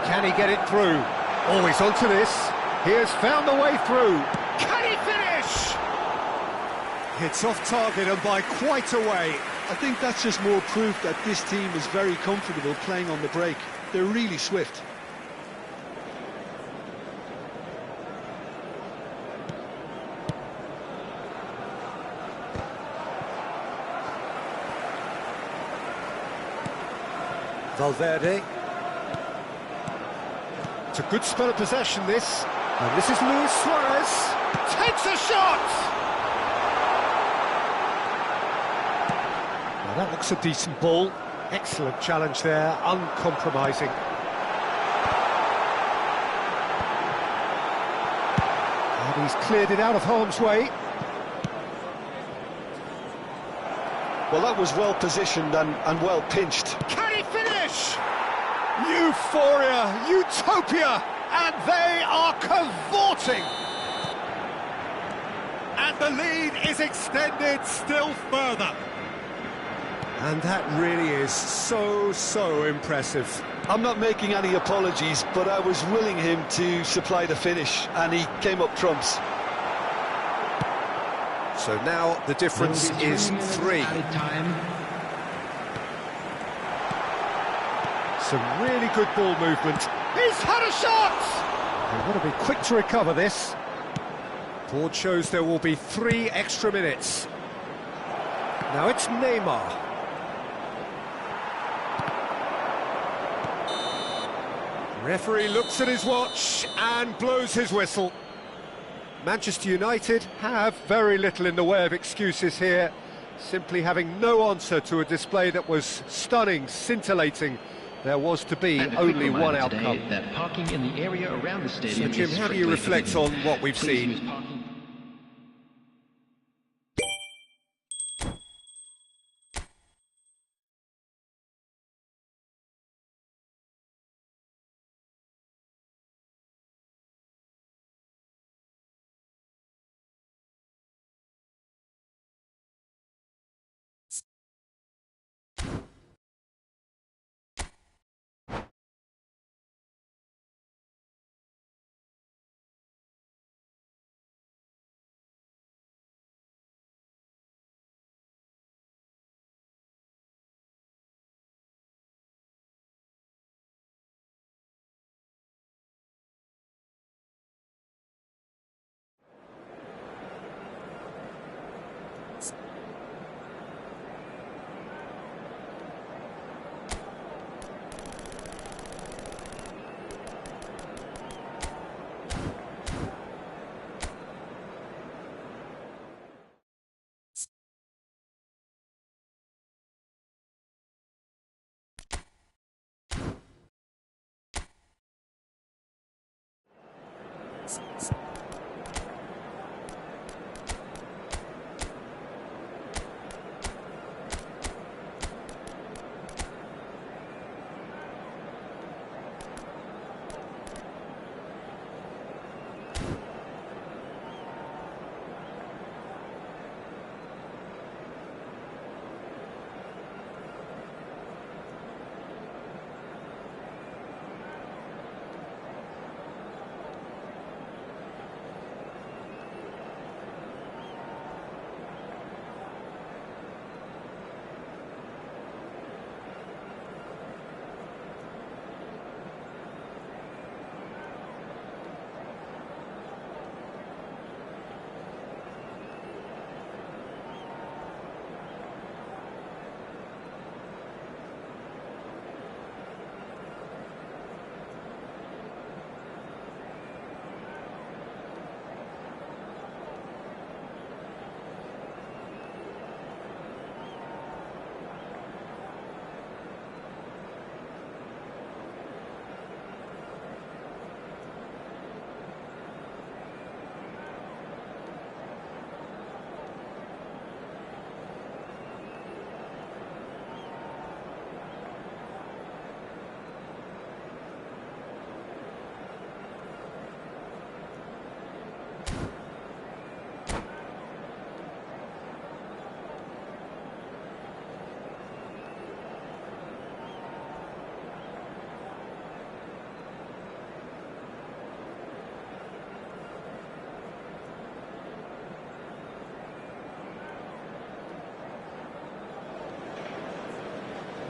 Can he get it through? Oh, he's onto this. He has found the way through. Can he finish? It's off target and by quite a way. I think that's just more proof that this team is very comfortable playing on the break. They're really swift. Valverde. It's a good spell of possession, this. And this is Luis Suarez. Takes a shot! Well, that looks a decent ball. Excellent challenge there, uncompromising. And he's cleared it out of harm's way. Well, that was well positioned and well pinched. Can he finish? Euphoria, utopia, and they are cavorting. And the lead is extended still further. And that really is so impressive. I'm not making any apologies, but I was willing him to supply the finish, and he came up trumps. So now the difference is 3. Some really good ball movement. He's had a shot! They've got to be quick to recover this. Board shows there will be 3 extra minutes. Now it's Neymar. Referee looks at his watch and blows his whistle. Manchester United have very little in the way of excuses here, simply having no answer to a display that was stunning, scintillating. There was to be only one outcome. That parking in the area around the stadium. So Jim, how do you reflect on what we've seen?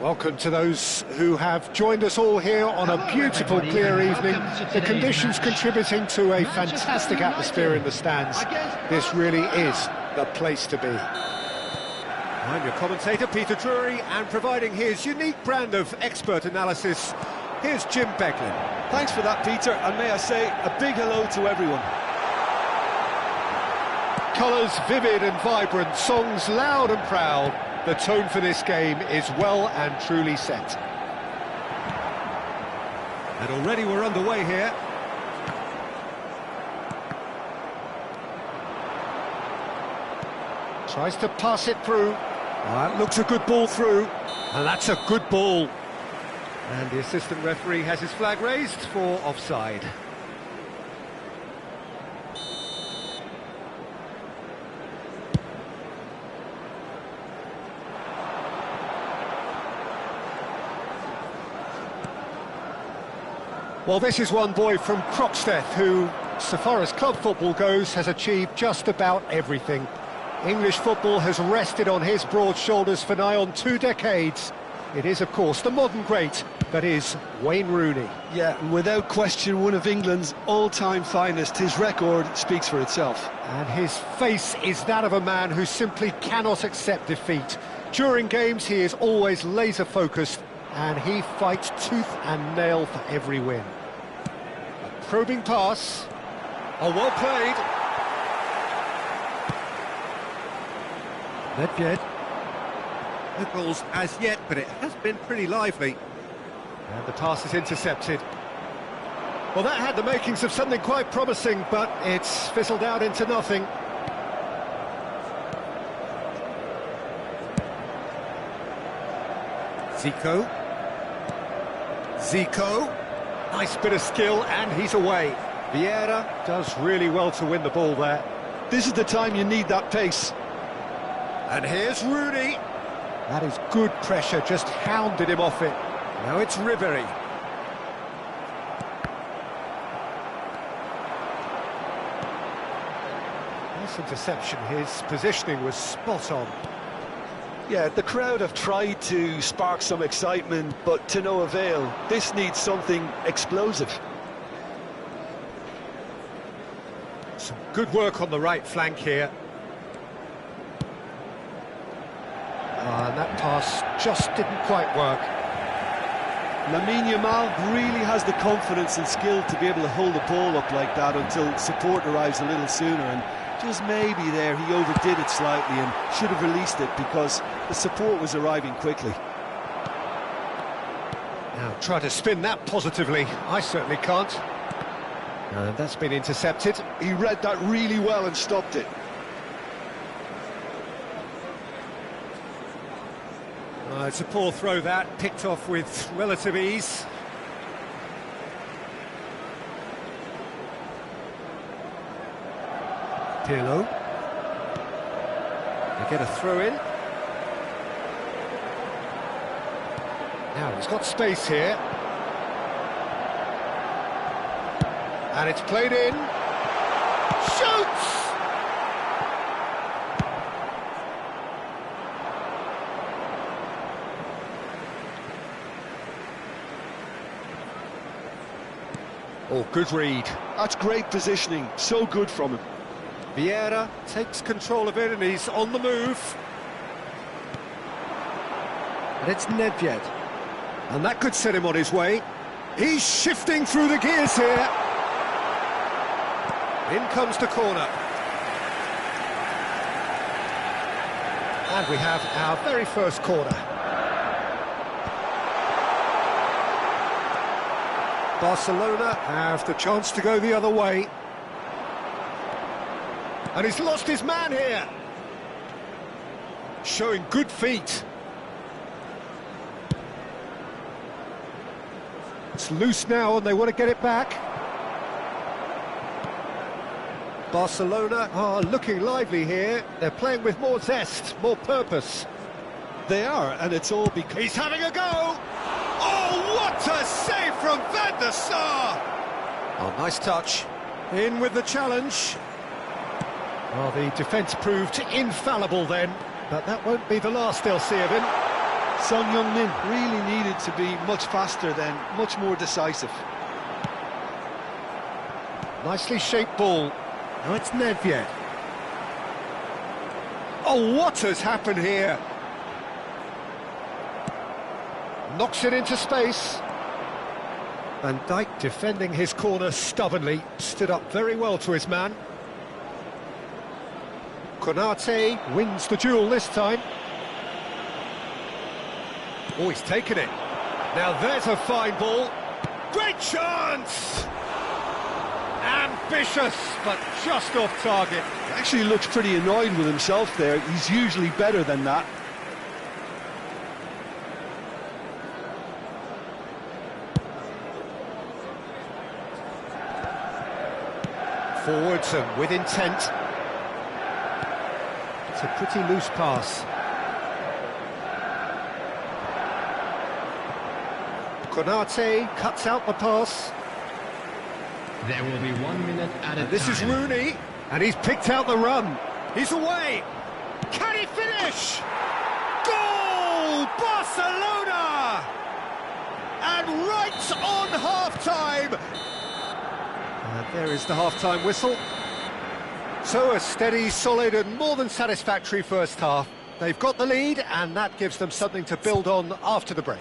Welcome to those who have joined us all here on a beautiful, clear evening. The conditions contributing to a fantastic atmosphere in the stands. This really is the place to be. I'm your commentator, Peter Drury, and providing his unique brand of expert analysis, here's Jim Beglin. Thanks for that, Peter, and may I say a big hello to everyone. Colours vivid and vibrant, songs loud and proud. The tone for this game is well and truly set. And already we're underway here. Tries to pass it through. That looks a good ball through. And that's a good ball. And the assistant referee has his flag raised for offside. Well, this is one boy from Croxteth who, so far as club football goes, has achieved just about everything. English football has rested on his broad shoulders for nigh on 2 decades. It is, of course, the modern great that is Wayne Rooney. Yeah, and without question, one of England's all-time finest. His record speaks for itself. And his face is that of a man who simply cannot accept defeat. During games, he is always laser-focused, and he fights tooth and nail for every win. A probing pass. Oh, well played. Nedved. No goals as yet, but it has been pretty lively. And the pass is intercepted. Well, that had the makings of something quite promising, but it's fizzled out into nothing. Zico. Nice bit of skill, and he's away. Vieira does really well to win the ball there. This is the time you need that pace. And here's Rooney. That is good pressure, just hounded him off it. Now it's Ribery. Nice interception, his positioning was spot on. Yeah, the crowd have tried to spark some excitement, but to no avail. This needs something explosive. Some good work on the right flank here. And that pass just didn't quite work. Lamine Yamal really has the confidence and skill to be able to hold the ball up like that until support arrives a little sooner, and just maybe there he overdid it slightly and should have released it because the support was arriving quickly. Now try to spin that positively. I certainly can't. And that's been intercepted. He read that really well and stopped it. It's a poor throw that, picked off with relative ease. Pirlo. They get a throw in. Now he's got space here. And it's played in. Shoots! Oh, good read. That's great positioning, so good from him. Vieira takes control of it and he's on the move. And it's Nedved. And that could set him on his way. He's shifting through the gears here. In comes the corner. And we have our very first corner. Barcelona have the chance to go the other way. And he's lost his man here. Showing good feet. It's loose now and they want to get it back. Barcelona are looking lively here. They're playing with more zest, more purpose. They are, and it's all because... He's having a go! Oh, what a save from Van der Sar! Oh, nice touch. In with the challenge. Well, the defence proved infallible then, but that won't be the last they'll see of him. Son Heung-min really needed to be much faster then, much more decisive. Nicely shaped ball. Now it's Nedved. Oh, what has happened here? Knocks it into space. Van Dijk defending his corner stubbornly, stood up very well to his man. Konate wins the duel this time. Oh, he's taken it. Now there's a fine ball. Great chance! Ambitious, but just off target. Actually looks pretty annoyed with himself there. He's usually better than that. Forwards and with intent. It's a pretty loose pass. Konate cuts out the pass. There will be 1 minute added time. This is Rooney, and he's picked out the run. He's away. Can he finish? Goal! Barcelona! And right on half-time! And there is the half-time whistle. So a steady, solid and more than satisfactory first half. They've got the lead and that gives them something to build on after the break.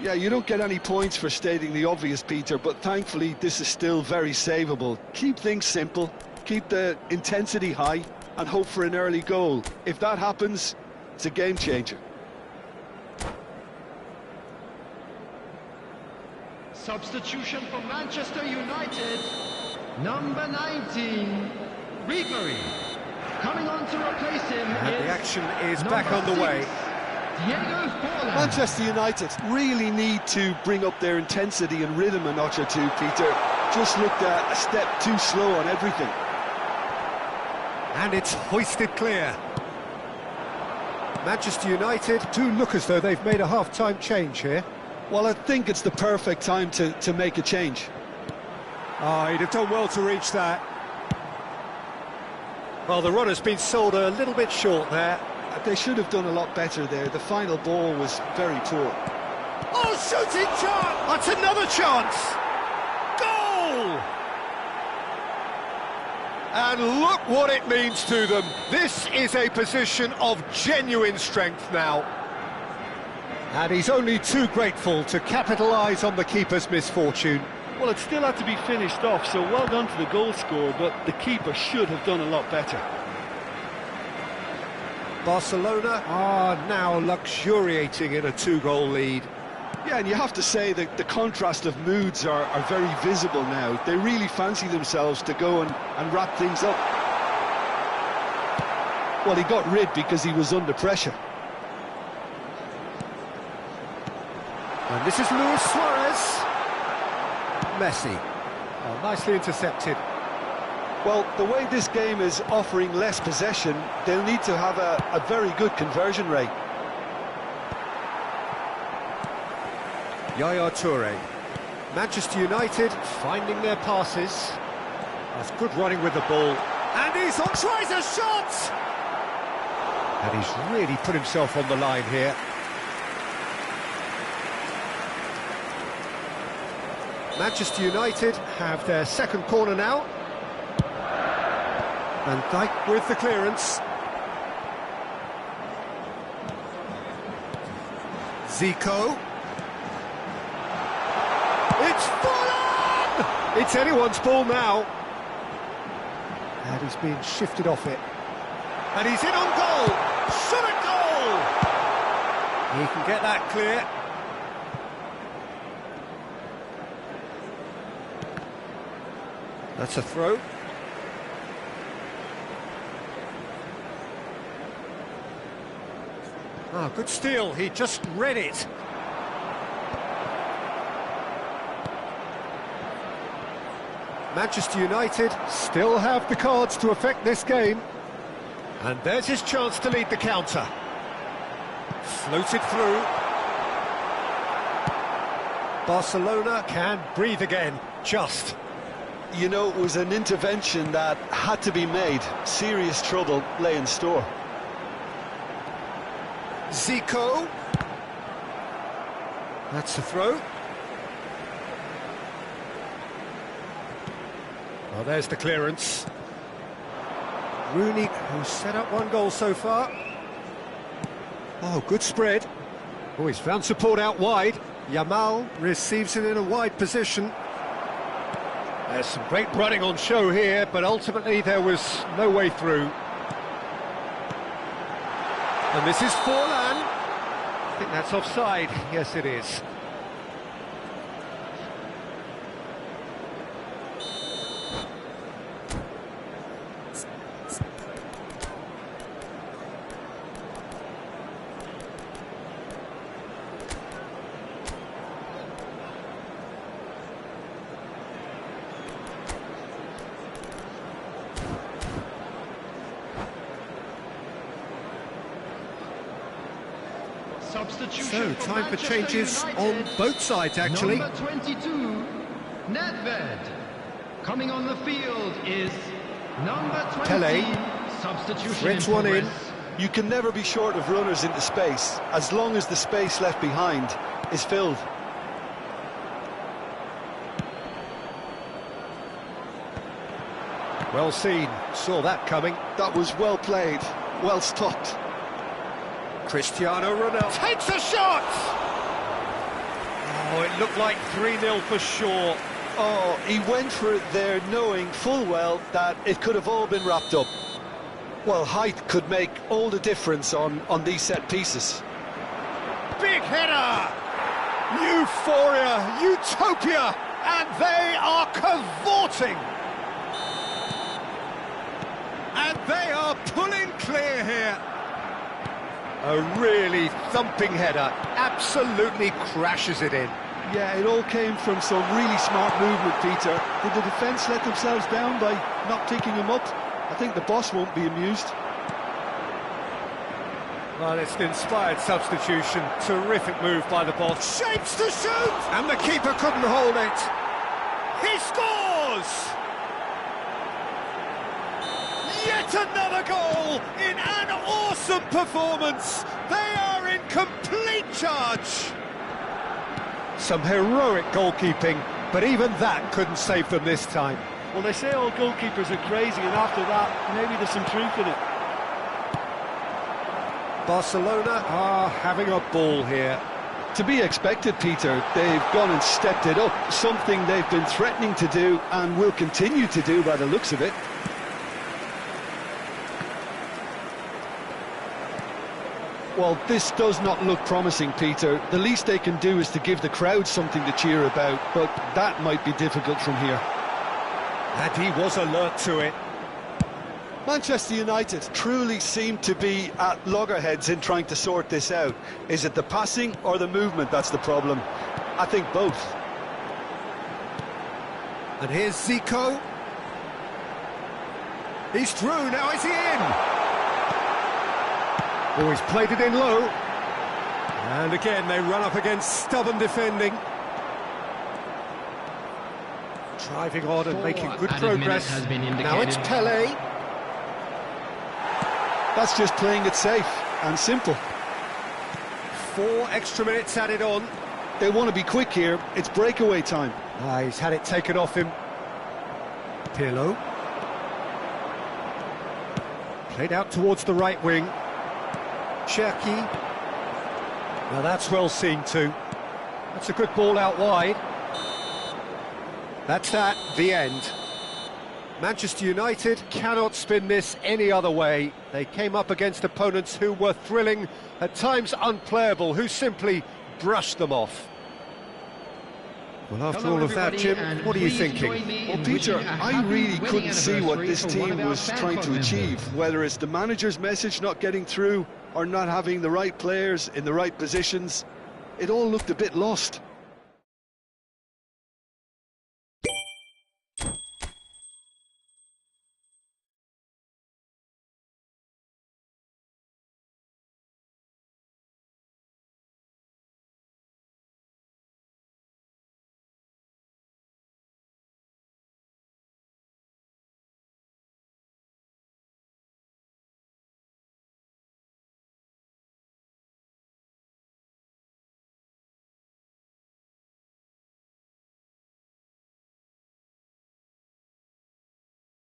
Yeah, you don't get any points for stating the obvious, Peter, but thankfully this is still very savable. Keep things simple, keep the intensity high and hope for an early goal. If that happens, it's a game changer. Substitution for Manchester United. Number 19, Ribery. Coming on to replace him And the action is back on the way. Diego Forlan. Manchester United really need to bring up their intensity and rhythm a notch or two, Peter. Just looked a step too slow on everything. And it's hoisted clear. Manchester United do look as though they've made a half-time change here. Well, I think it's the perfect time to make a change. Oh, he'd have done well to reach that. Well, the run has been sold a little bit short there. They should have done a lot better there. The final ball was very poor. Oh, shooting chance! That's another chance! Goal! And look what it means to them. This is a position of genuine strength now. And he's only too grateful to capitalise on the keeper's misfortune. Well, it still had to be finished off, so well done to the goal scorer, but the keeper should have done a lot better. Barcelona are now luxuriating in a two-goal lead. Yeah, and you have to say that the contrast of moods are very visible now. They really fancy themselves to go and wrap things up. Well, he got rid because he was under pressure. And this is Luis Suarez. Messi. Oh, nicely intercepted. Well, the way this game is offering less possession, they'll need to have a very good conversion rate. Yaya Toure. Manchester United finding their passes. That's good running with the ball. And he's on, tries a shot! And he's really put himself on the line here. Manchester United have their second corner now. And Dijk with the clearance. Zico. It's Forlan! It's anyone's ball now. And he's being shifted off it. And he's in on goal! Shot at goal! He can get that clear. That's a throw. Ah, good steal, he just read it. Manchester United still have the cards to affect this game. And there's his chance to lead the counter. Floated through. Barcelona can breathe again, just. You know, it was an intervention that had to be made. Serious trouble lay in store. Zico. That's a throw. Well, there's the clearance. Rooney, who's set up one goal so far. Oh, good spread. Oh, he's found support out wide. Yamal receives it in a wide position. There's some great running on show here, but ultimately there was no way through. And this is Forlan. I think that's offside. Yes, it is. So, time for changes on both sides, actually. Number 22, Nedved. Coming on the field is number 20, Pele. Substitution Fritz one in. You can never be short of runners into space, as long as the space left behind is filled. Well seen, saw that coming. That was well played, well stopped. Cristiano Ronaldo takes a shot! Oh, it looked like 3-0 for sure. Oh, he went for it there knowing full well that it could have all been wrapped up. Well, height could make all the difference on these set pieces. Big header! Euphoria, utopia, and they are cavorting! And they are pulling clear here. A really thumping header, absolutely crashes it in. Yeah, it all came from some really smart movement, Peter. Did the defence let themselves down by not picking him up? I think the boss won't be amused. Well, it's an inspired substitution. Terrific move by the boss. Shapes to shoot! And the keeper couldn't hold it. He scores! Yet another goal in an awesome performance. They are in complete charge. Some heroic goalkeeping, but even that couldn't save them this time. Well, they say all goalkeepers are crazy, and after that, maybe there's some truth in it. Barcelona are having a ball here. To be expected, Peter. They've gone and stepped it up, something they've been threatening to do and will continue to do by the looks of it. Well, this does not look promising, Peter. The least they can do is to give the crowd something to cheer about, but that might be difficult from here. And he was alert to it. Manchester United truly seem to be at loggerheads in trying to sort this out. Is it the passing or the movement that's the problem? I think both. And here's Zico. He's through, now is he in? Oh, he's played it in low. And again, they run up against stubborn defending. Driving on and making good progress. Now it's Pelé. That's just playing it safe and simple. 4 extra minutes added on. They want to be quick here. It's breakaway time. He's had it taken off him. Pirlo. Played out towards the right wing. Cherki. Now that's well seen too. That's a good ball out wide. That's that, the end. Manchester United cannot spin this any other way. They came up against opponents who were thrilling, at times unplayable, who simply brushed them off. Well, after all of that, Jim, what are you thinking? Well, Peter, I really couldn't see what this team was trying to achieve, whether it's the manager's message not getting through or not having the right players in the right positions. It all looked a bit lost.